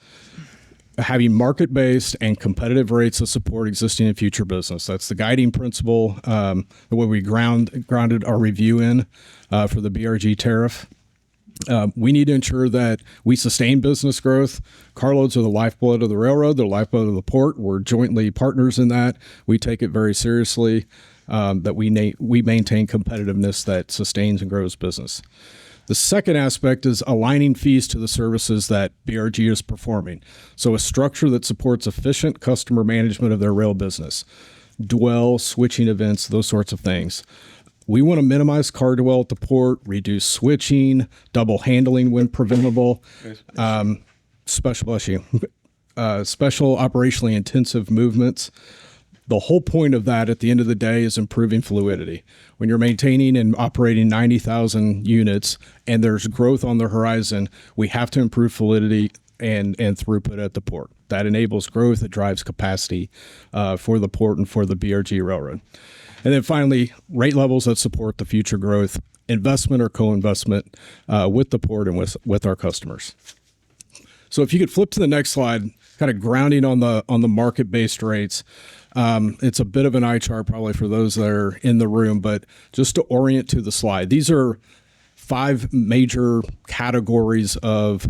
having market-based and competitive rates to support existing and future business. That's the guiding principle, the way we grounded our review in for the BRG tariff. We need to ensure that we sustain business growth. Carloads are the lifeblood of the railroad, the lifeblood of the port. We're jointly partners in that. We take it very seriously that we maintain competitiveness that sustains and grows business. The second aspect is aligning fees to the services that BRG is performing. So a structure that supports efficient customer management of their rail business, dwell, switching events, those sorts of things. We want to minimize car dwell at the port, reduce switching, double handling when preventable, special operationally intensive movements. The whole point of that at the end of the day is improving fluidity. When you're maintaining and operating 90,000 units and there's growth on the horizon, we have to improve fluidity and throughput at the port. That enables growth. It drives capacity for the port and for the BRG railroad. And then finally, rate levels that support the future growth, investment or co-investment with the port and with our customers. So if you could flip to the next slide, kind of grounding on the market-based rates. It's a bit of an eye chart probably for those that are in the room, but just to orient to the slide, these are 5 major categories of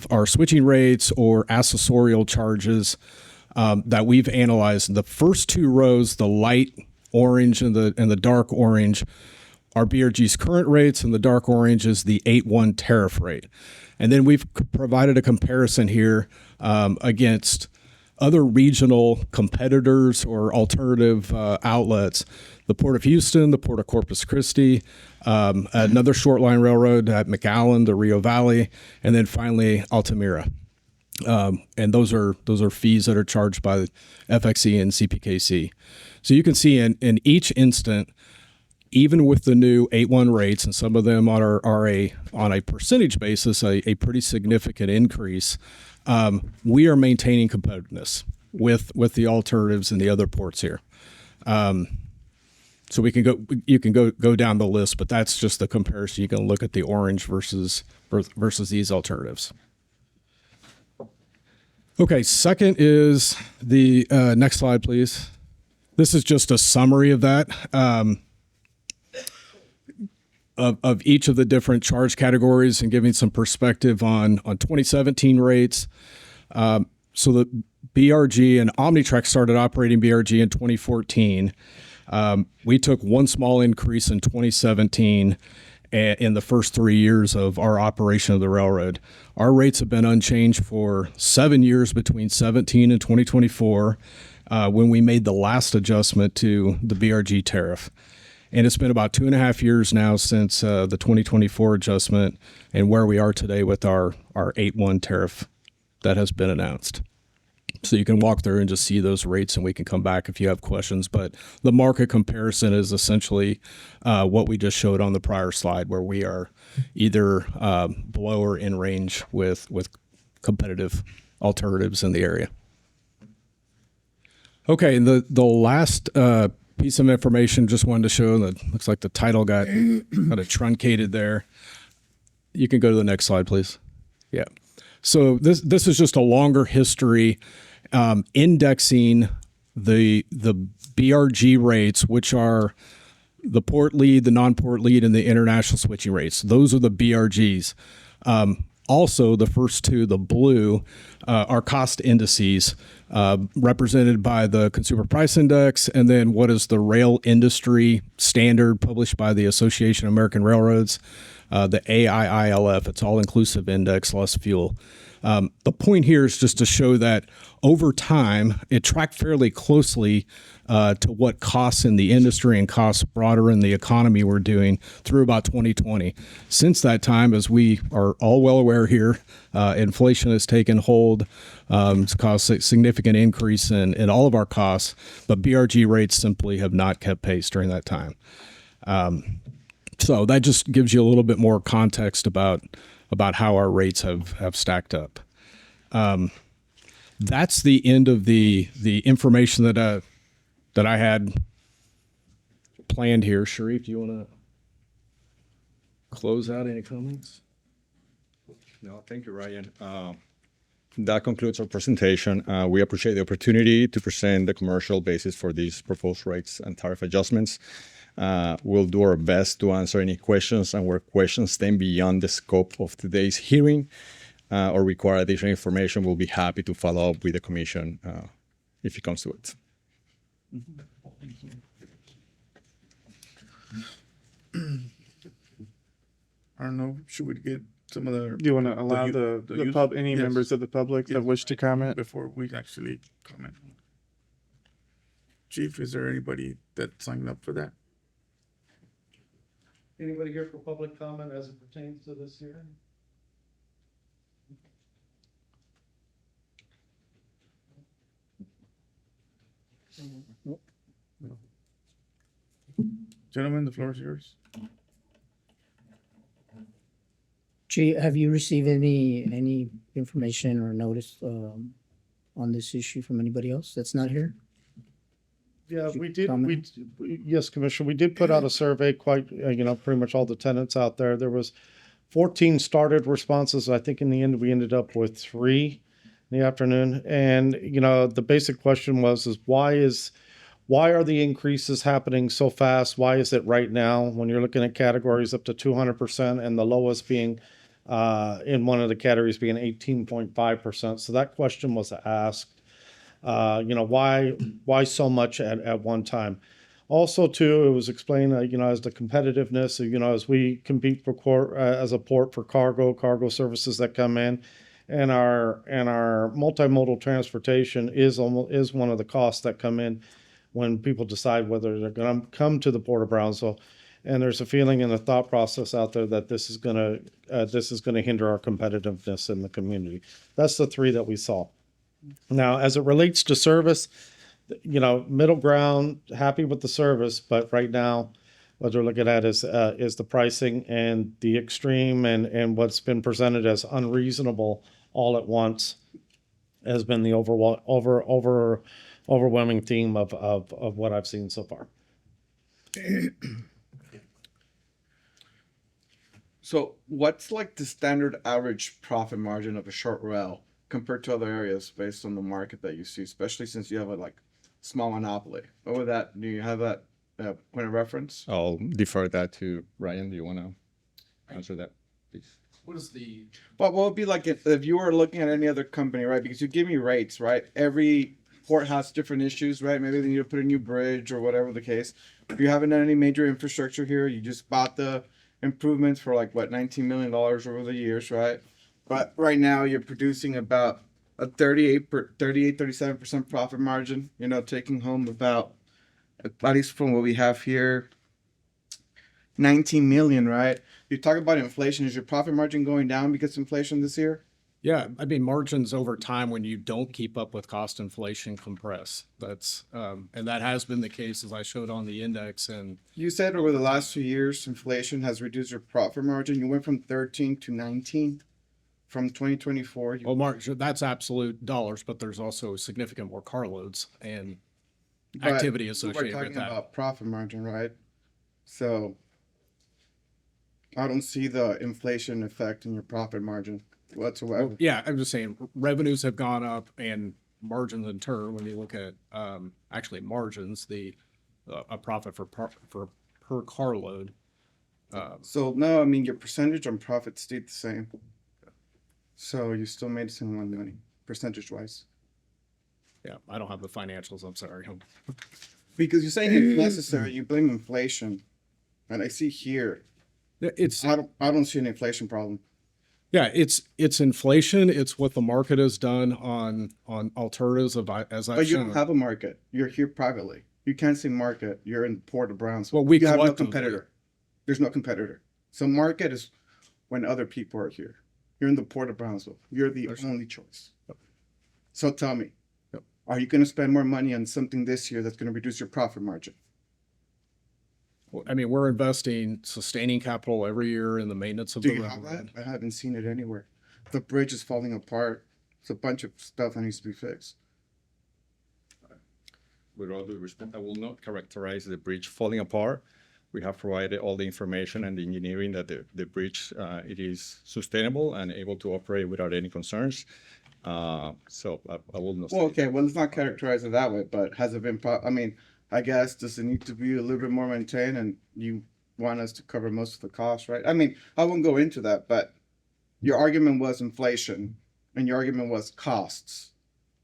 our switching rates or accessorial charges that we've analyzed. The first 2 rows, the light orange and the dark orange, are BRG's current rates, and the dark orange is the 8-1 tariff rate. And then we've provided a comparison here against other regional competitors or alternative outlets, the Port of Houston, the Port of Corpus Christi, another short line railroad at McAllen, the Rio Valley, and then finally Altamira. And those are fees that are charged by FXE and CPKC. So you can see in each instant, even with the new 8-1 rates, and some of them are on a percentage basis, a pretty significant increase, we are maintaining competitiveness with the alternatives and the other ports here. So you can go down the list, but that's just the comparison. You can look at the orange versus these alternatives. Okay, second is the next slide, please. This is just a summary of that, of each of the different charge categories and giving some perspective on 2017 rates. So the BRG and Omnitrack started operating BRG in 2014. We took one small increase in 2017 in the first 3 years of our operation of the railroad. Our rates have been unchanged for 7 years between 17 and 2024 when we made the last adjustment to the BRG tariff. And it's been about 2.5 years now since the 2024 adjustment and where we are today with our 8-1 tariff that has been announced. So you can walk through and just see those rates, and we can come back if you have questions. But the market comparison is essentially what we just showed on the prior slide, where we are either below or in range with competitive alternatives in the area. Okay, and the last piece of information just wanted to show that looks like the title got kind of truncated there. You can go to the next slide, please. Yeah. So this is just a longer history indexing the BRG rates, which are the port lead, the non-port lead, and the international switching rates. Those are the BRGs. Also, the first two, the blue, are cost indices represented by the Consumer Price Index, and then what is the rail industry standard published by the Association of American Railroads, the AIILF. It's all-inclusive index, less fuel. The point here is just to show that over time, it tracked fairly closely to what costs in the industry and costs broader in the economy were doing through about 2020. Since that time, as we are all well aware here, inflation has taken hold. It's caused a significant increase in all of our costs, but BRG rates simply have not kept pace during that time. So that just gives you a little bit more context about how our rates have stacked up. That's the end of the information that I had planned here. Sharif, do you want to close out any comments? No, thank you, Ryan. That concludes our presentation. We appreciate the opportunity to present the commercial basis for these proposed rates and tariff adjustments. We'll do our best to answer any questions, and where questions stand beyond the scope of today's hearing or require additional information, we'll be happy to follow up with the commission if it comes to it. I don't know, should we get some of the... Do you want to allow any members of the public that wish to comment? Before we actually comment. Chief, is there anybody that signed up for that? Anybody here for public comment as it pertains to this hearing? Gentlemen, the floor is yours. Chief, have you received any information or notice on this issue from anybody else that's not here? Yeah, Did you we did. comment? Yes, Commissioner, we did put out a survey, quite, pretty much all the tenants out there. There was 14 started responses. I think in the end, we ended up with 3 in the afternoon. And, the basic question was why are the increases happening so fast? Why is it right now when you're looking at categories up to 200% and the lowest being in one of the categories being 18.5%? So that question was asked. Why so much at one time? Also, too, it was explained, as the competitiveness, as we compete for as a port for cargo services that come in, And our multimodal transportation is one of the costs that come in when people decide whether they're going to come to the Port of Brownsville. And there's a feeling and a thought process out there that this is going to hinder our competitiveness in the community. That's the three that we saw. Now, as it relates to service, middle ground, happy with the service, but right now, what they're looking at is the pricing, and the extreme and what's been presented as unreasonable all at once has been the overwhelming theme of what I've seen so far. So what's like the standard average profit margin of a short rail compared to other areas based on the market that you see, especially since you have a like small monopoly? Do you have that point of reference? I'll defer that to Ryan. Do you want to answer that, please? What is the... What would be like if you were looking at any other company, right? Because you give me rates, right? Every port has different issues, right? Maybe they need to put a new bridge or whatever the case. If you haven't done any major infrastructure here, you just bought the improvements for like what, $19 million over the years, right? But right now you're producing about a 37% profit margin, taking home about, at least from what we have here, 19 million, right? You talk about inflation. Is your profit margin going down because of inflation this year? Yeah, I mean, margins over time, when you don't keep up with cost inflation, compress. That's and that has been the case, as I showed on the index. And you said over the last 2 years, inflation has reduced your profit margin. You went from 13 to 19 from 2024. Well, margin, that's absolute dollars, but there's also significant more carloads and activity associated with that. We're talking about profit margin, right? So I don't see the inflation effect in your profit margin whatsoever. Well, yeah, I'm just saying revenues have gone up, and margins in turn, when you look at actually margins, a profit for per carload. So no, I mean your percentage on profit stayed the same. So you still made the same amount of money, percentage wise. Yeah, I don't have the financials. I'm sorry. Because you're saying it's necessary, you blame inflation, and I see here. I don't see an inflation problem. Yeah, it's inflation. It's what the market has done on alternatives as I've But you shown. don't have a market. You're here privately. You can't say market. You're in the Port of Brownsville. Well, you have no competitor. There's no competitor. So market is when other people are here. You're in the Port of Brownsville. You're the only choice. Yep. So tell me, are you going to spend more money on something this year that's going to reduce your profit margin? I mean, we're investing sustaining capital every year in the maintenance of Do the you have railroad. that? I haven't seen it anywhere. The bridge is falling apart. It's a bunch of stuff that needs to be fixed. With all due respect, I will not characterize the bridge falling apart. We have provided all the information and the engineering that the bridge it is sustainable and able to operate without any concerns. So I will not. Well, okay. Well, let's not characterize it that way. But has it been? I mean, I guess does it need to be a little bit more maintained? And you want us to cover most of the costs, right? I mean, I won't go into that. But your argument was inflation, and your argument was costs,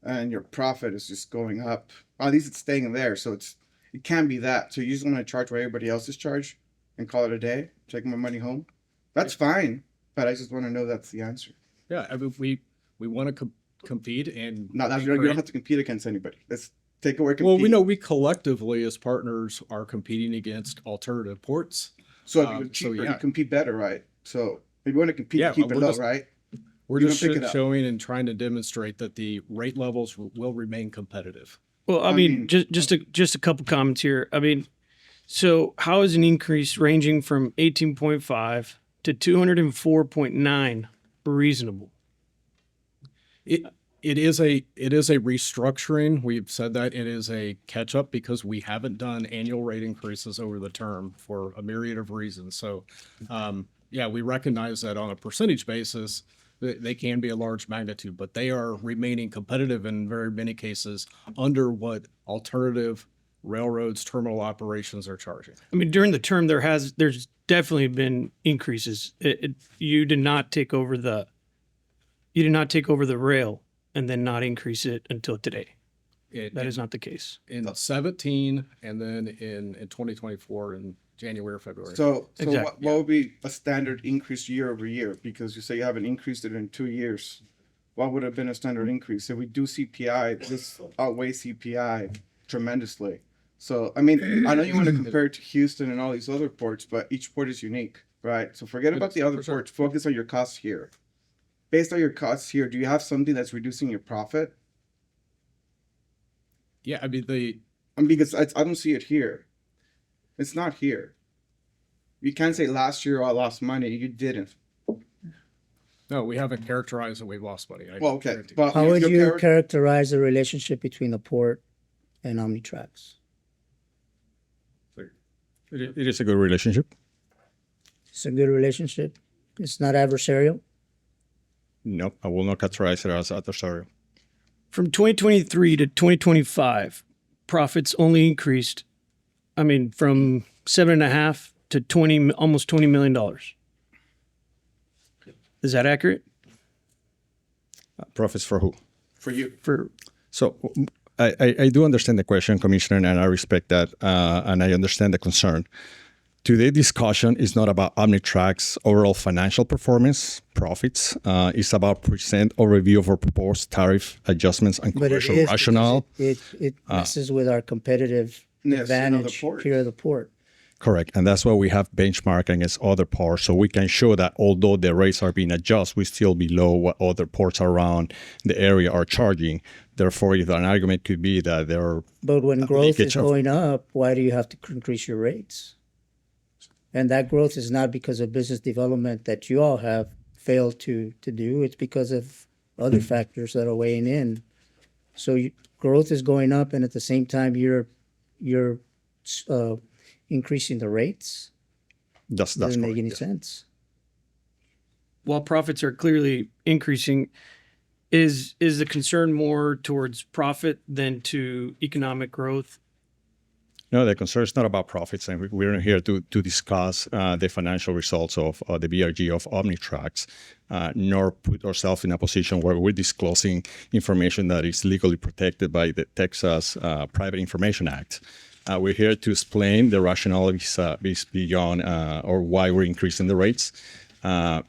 and your profit is just going up. At least it's staying there. So it can be that. So you just want to charge what everybody else is charged and call it a day, take my money home. That's fine. But I just want to know that's the answer. Yeah, I mean, we want to compete and No, you don't have to compete against anybody. Let's take away compete. Well, we know we collectively as partners are competing against alternative ports. So if you're cheaper, you compete better, right? So if you want to compete, keep it low, right? We're just showing and trying to demonstrate that the rate levels will remain competitive. Well, I mean, just a couple comments here. I mean, so how is an increase ranging from 18.5 to 204.9 reasonable? It is a restructuring. We've said that it is a catch up because we haven't done annual rate increases over the term for a myriad of reasons. So, yeah, we recognize that on a percentage basis, they can be a large magnitude, but they are remaining competitive in very many cases under what alternative railroads, terminal operations are charging. I mean, during the term, there's definitely been increases. You did not take over the rail and then not increase it until today. That is not the case. In 17 and then in 2024 in January or February. So Exactly. what would be a standard increase year over year? Because you say you haven't increased it in 2 years. what would have been a standard increase? If we do CPI, this outweighs CPI tremendously. So, I mean, I know you want to compare it to Houston and all these other ports, but each port is unique, right? So forget about the other ports. Focus on your costs here. Based on your costs here, do you have something that's reducing your profit? Yeah, I mean, Because I don't see it here. It's not here. You can't say last year I lost money. You didn't. no, we haven't characterized that we've lost money. Well, okay. But How would your you character- characterize the relationship between the port and Omnitrax? It is a good relationship. It's a good relationship. It's not adversarial. No, I will not characterize it as adversarial. From 2023 to 2025, profits only increased, I mean, from 7.5 to 20, almost $20 million. Is that accurate? Profits for who? for you. So I do understand the question, Commissioner, and I respect that, and I understand the concern. Today's discussion is not about Omnitrack's overall financial performance, profits. It's about present overview of our proposed tariff adjustments and But it commercial is rationale. it messes with our competitive Yes, advantage another port. here at the port. Correct. And that's why we have benchmark against other ports. So we can show that although the rates are being adjusted, we're still below what other ports around the area are charging. Therefore, if an argument could be that there are But when growth is leakage of- going up, why do you have to increase your rates? And that growth is not because of business development that you all have failed to do. It's because of other factors that are weighing in. So growth is going up, and at the same time, you're increasing the rates. that's Doesn't make correct, any yes. sense. While profits are clearly increasing, is the concern more towards profit than to economic growth? No, the concern is not about profits, and we're here to discuss the financial results of the BRG of Omnitrax, nor put ourselves in a position where we're disclosing information that is legally protected by the Texas Private Information Act. We're here to explain the rationale is beyond or why we're increasing the rates,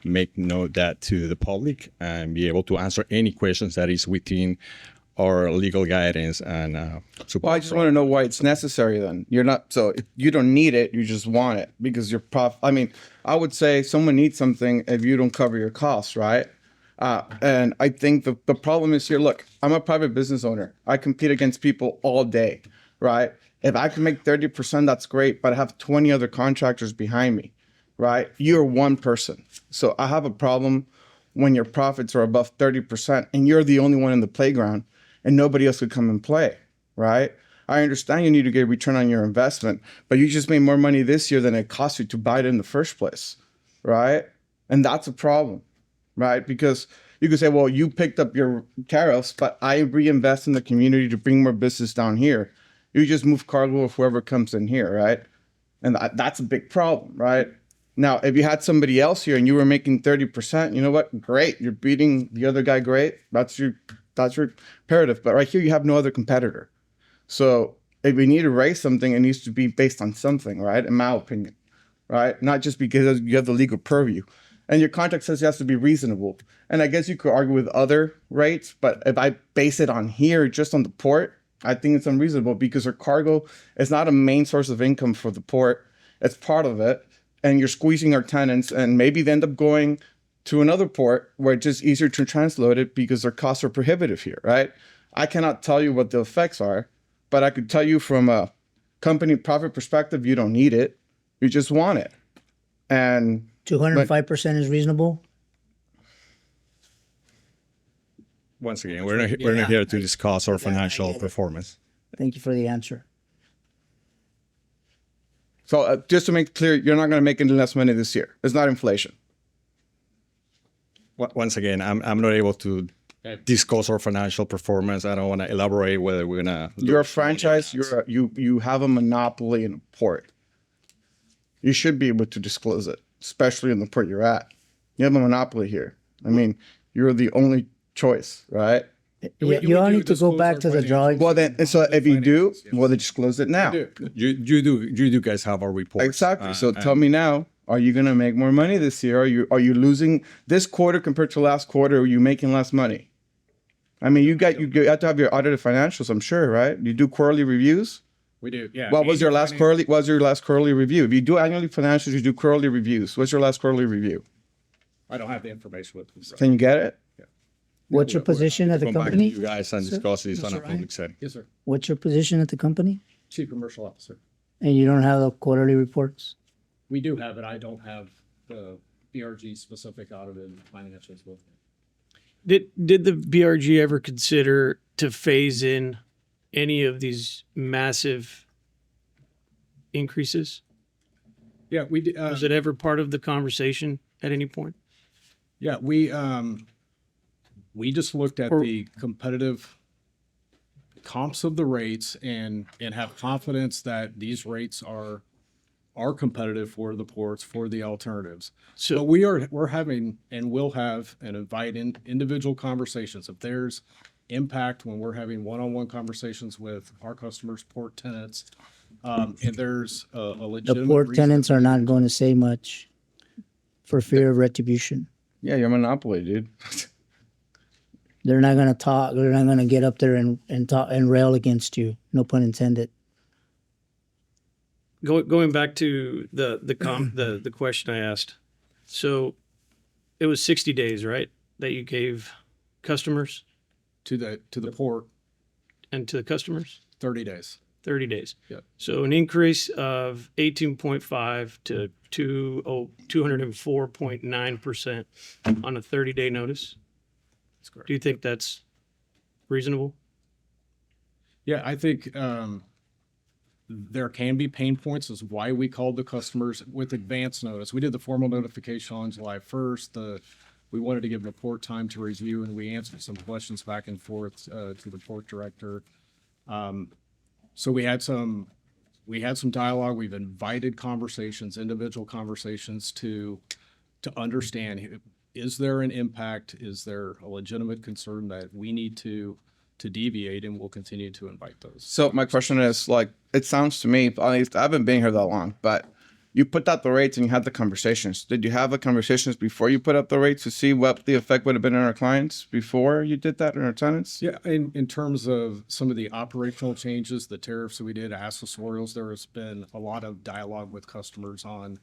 make note that to the public, and be able to answer any questions that is within our legal guidance and support. Well, I just want to know why it's necessary then. You're not, so if you don't need it, you just want it because you're I mean, I would say someone needs something if you don't cover your costs, right? And I think the problem is here, look, I'm a private business owner. I compete against people all day, right? If I can make 30%, that's great, but I have 20 other contractors behind me, right? You're one person. So I have a problem when your profits are above 30% and you're the only one in the playground and nobody else could come and play, right? I understand you need to get a return on your investment, but you just made more money this year than it cost you to buy it in the first place, right? And that's a problem, right? Because you could say, well, you picked up your tariffs, but I reinvest in the community to bring more business down here. You just move cargo of whoever comes in here, right? And that's a big problem, right? Now, if you had somebody else here and you were making 30%, you know what? Great. You're beating the other guy. Great. That's your imperative. But right here, you have no other competitor. So if we need to raise something, it needs to be based on something, right? In my opinion, right? Not just because you have the legal purview. And your contract says it has to be reasonable. And I guess you could argue with other rates, but if I base it on here, just on the port, I think it's unreasonable because our cargo is not a main source of income for the port. It's part of it. And you're squeezing our tenants, and maybe they end up going to another port where it's just easier to transload it because their costs are prohibitive here, right? I cannot tell you what the effects are, but I could tell you from a company profit perspective, you don't need it. You just want it. And 205% is reasonable. Once again, we're not here to discuss our financial performance. Thank you for the answer. so just to make it clear, you're not going to make any less money this year. It's not inflation. Once again, I'm not able to discuss our financial performance. I don't want to elaborate whether we're gonna. You're a franchise. You have a monopoly in a port. You should be able to disclose it, especially in the port you're at. You have a monopoly here. I mean, you're the only choice, right? You all need to go back to the drawing. Well, then, so if you do, well, then disclose it now. You do guys have our report. Exactly. So tell me now, are you going to make more money this year? Are you losing this quarter compared to last quarter? Are you making less money? I mean, you have to have your audited financials, I'm sure, right? You do quarterly reviews? We do, yeah. What was your last quarterly review? If you do annually financials, you do quarterly reviews. What's your last quarterly review? I don't have the information with me. Can you get it? What's your position at the Come back to company? you guys and discuss this on a public setting. Yes, sir. What's your position at the company? Chief Commercial Officer. And you don't have the quarterly reports? We do have it. I don't have the BRG specific audited financials with me. Did the BRG ever consider to phase in any of these massive increases? Yeah, we did. Was it ever part of the conversation at any point? Yeah, we just looked at the competitive comps of the rates and have confidence that these rates are competitive for the ports, for the alternatives. So we're having and will have and invite in individual conversations. If there's impact when we're having one-on-one conversations with our customers, port tenants, and there's a legitimate The port reason- tenants are not going to say much for fear of retribution. Yeah, you're a monopoly, dude. They're not going to talk. They're not going to get up there and talk and rail against you. No pun intended. Going back to the question I asked. So it was 60 days, right? That you gave customers to the port and to the customers? 30 days. 30 days. Yeah. So an increase of 18.5 to 204.9% on a 30-day notice. That's correct. Do you think that's reasonable? Yeah, I think there can be pain points. Is why we called the customers with advance notice. We did the formal notification on July 1st. We wanted to give the port time to review, and we answered some questions back and forth to the port director. So we had some dialogue. We've invited conversations, individual conversations to understand, is there an impact? Is there a legitimate concern that we need to deviate, and we'll continue to invite those. So my question is, like, it sounds to me, at least I haven't been here that long, but you put out the rates and you had the conversations. Did you have the conversations before you put up the rates to see what the effect would have been on our clients before you did that on our tenants? Yeah, in terms of some of the operational changes, the tariffs that we did, accessorials, there has been a lot of dialogue with customers on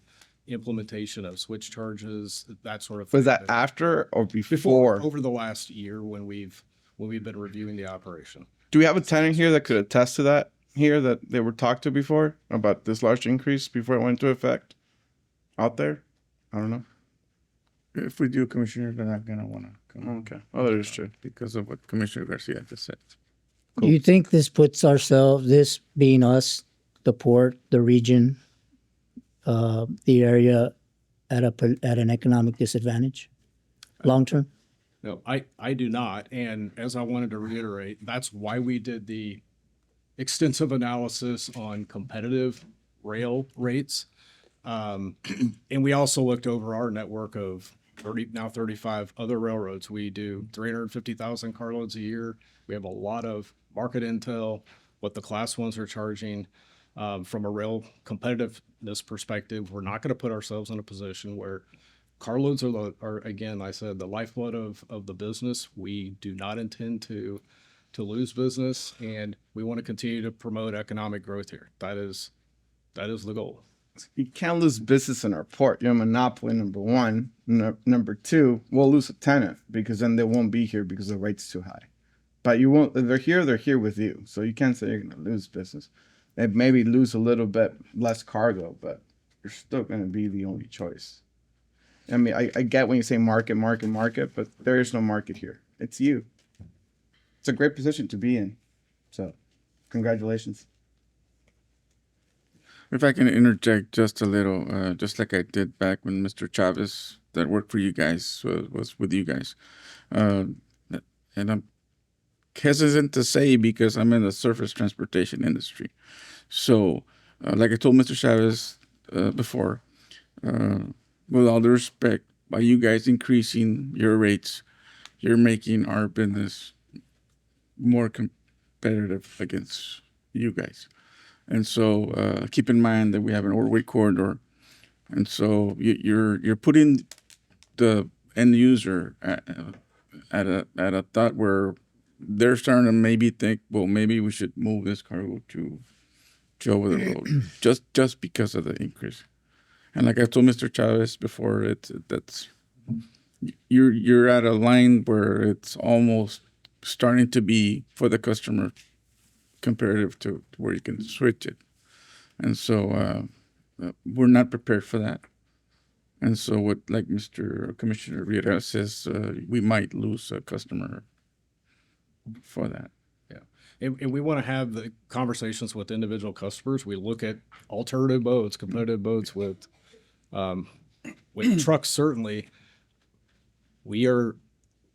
implementation of switch charges, that sort of thing. Was that after or before? Over the last year when we've been reviewing the operation. Do we have a tenant here that could attest to that here, that they were talked to before about this large increase before it went into effect out there? I don't know. If we do, Commissioner, they're not gonna wanna come. Okay. Oh, that is true. Because of what Commissioner Garcia just said. Do you think this puts ourselves, this being us, the port, the region, the area, at an economic disadvantage, long term? No, I do not. And as I wanted to reiterate, that's why we did the extensive analysis on competitive rail rates. And we also looked over our network of 35 other railroads. We do 350,000 carloads a year. We have a lot of market intel, what the class ones are charging. From a rail competitiveness perspective, we're not going to put ourselves in a position where carloads are again, I said, the lifeblood of the business. We do not intend to lose business, and we want to continue to promote economic growth here. That is the goal. You can't lose business in our port. You're a monopoly, number one. Number two, we'll lose a tenant because then they won't be here because the rate's too high. But you won't. If they're here with you. So you can't say you're going to lose business. They maybe lose a little bit less cargo, but you're still going to be the only choice. I mean, I get when you say market, but there is no market here. It's you. It's a great position to be in. So, congratulations. If I can interject just a little, just like I did back when Mr. Chavez, that worked for you guys, was with you guys. And I'm hesitant to say because I'm in the surface transportation industry. So, like I told Mr. Chavez before, with all due respect, by you guys increasing your rates, you're making our business more competitive against you guys. And so keep in mind that we have an overweight corridor. And so you're putting the end user at a thought where they're starting to maybe think, well, maybe we should move this cargo to over the road just because of the increase. And like I told Mr. Chavez before, that's you're at a line where it's almost starting to be for the customer comparative to where you can switch it. And so we're not prepared for that. And so what, like Mr. Commissioner Riera says, we might lose a customer for that. And we want to have the conversations with individual customers. We look at alternative boats, competitive boats with trucks. Certainly, we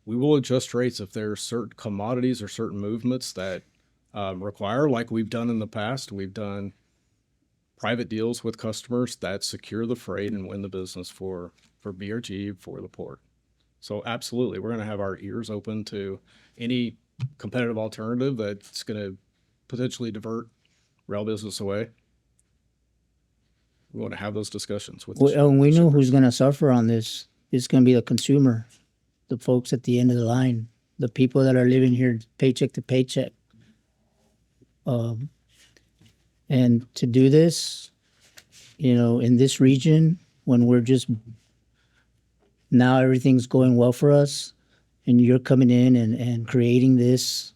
will adjust rates if there are certain commodities or certain movements that require, like we've done in the past. We've done private deals with customers that secure the freight and win the business for BRG, for the port. So absolutely, we're going to have our ears open to any competitive alternative that's going to potentially divert rail business away. We want to have those discussions with And we know who's going to suffer on this. It's going to be the consumer, the folks at the end of the line, the people that are living here paycheck to paycheck. And to do this, in this region, when we're just now everything's going well for us, and you're coming in and creating this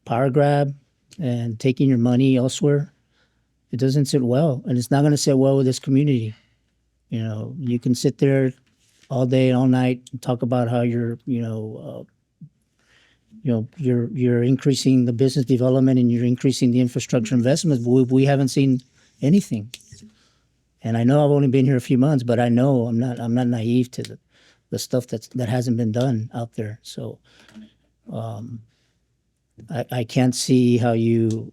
power grab and taking your money elsewhere, it doesn't sit well. And it's not going to sit well with this community. You can sit there all day, all night, and talk about how you're increasing the business development and you're increasing the infrastructure investments. But we haven't seen anything. And I know I've only been here a few months, but I know I'm not naive to the stuff that hasn't been done out there. So I can't see how you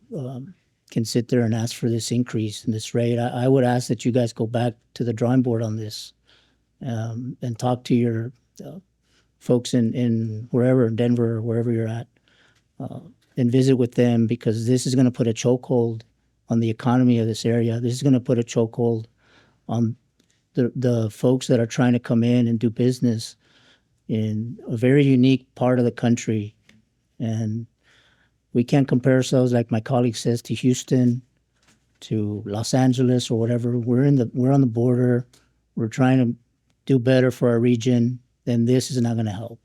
can sit there and ask for this increase in this rate. I would ask that you guys go back to the drawing board on this and talk to your folks in wherever, in Denver or wherever you're at, and visit with them, because this is going to put a chokehold on the economy of this area. This is going to put a chokehold on the folks that are trying to come in and do business in a very unique part of the country. And we can't compare ourselves, like my colleague says, to Houston, to Los Angeles or whatever. We're on the border. We're trying to do better for our region. Then this is not going to help.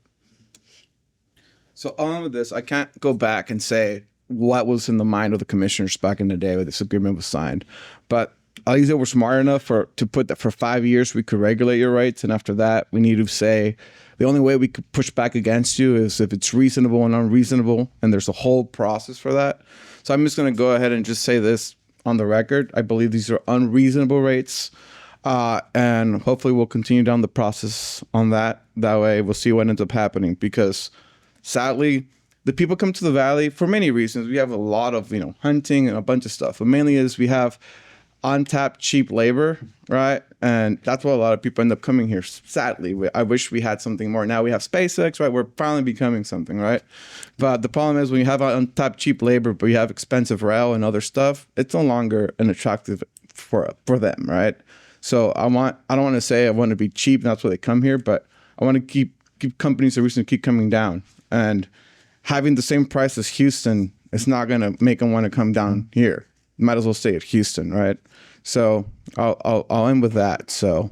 So on with this, I can't go back and say what was in the mind of the commissioners back in the day when this agreement was signed, but at least they were smart enough to put that for 5 years we could regulate your rights, and after that we need to say the only way we could push back against you is if it's reasonable and unreasonable, and there's a whole process for that. So I'm just going to go ahead and just say this on the record. I believe these are unreasonable rates, and hopefully we'll continue down the process on that. That way we'll see what ends up happening, because sadly the people come to the valley for many reasons. We have a lot of hunting and a bunch of stuff, but mainly is we have untapped cheap labor, right? And that's why a lot of people end up coming here. Sadly, I wish we had something more. Now we have SpaceX, right? We're finally becoming something, right? But the problem is when you have untapped cheap labor, but you have expensive rail and other stuff, it's no longer an attractive for them, right? So I don't want to say I want to be cheap, and that's why they come here, but I want to keep companies a reason to keep coming down. And having the same price as Houston is not going to make them want to come down here. You might as well stay at Houston, right? So I'll end with that. So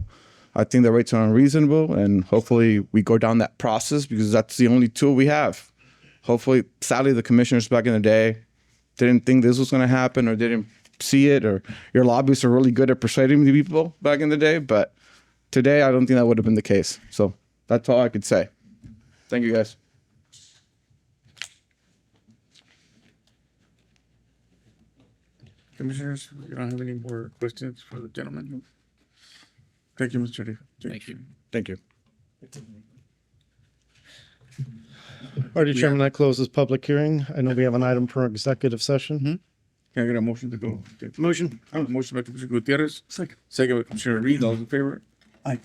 I think the rates are unreasonable, and hopefully we go down that process, because that's the only tool we have. Hopefully, sadly, the commissioners back in the day didn't think this was going to happen, or didn't see it, or your lobbyists are really good at persuading the people back in the day. But today, I don't think that would have been the case. So that's all I could say. Thank you, guys. Commissioners, you don't have any more questions for the gentleman? Thank you, Mr. Lee. Thank you. Thank you. Alrighty, Chairman, that closes public hearing. I know we have an item for executive session. Can I get a motion to go? Motion. Motion by Commissioner Gutierrez. Second by Commissioner Reed. All in favor? Aye.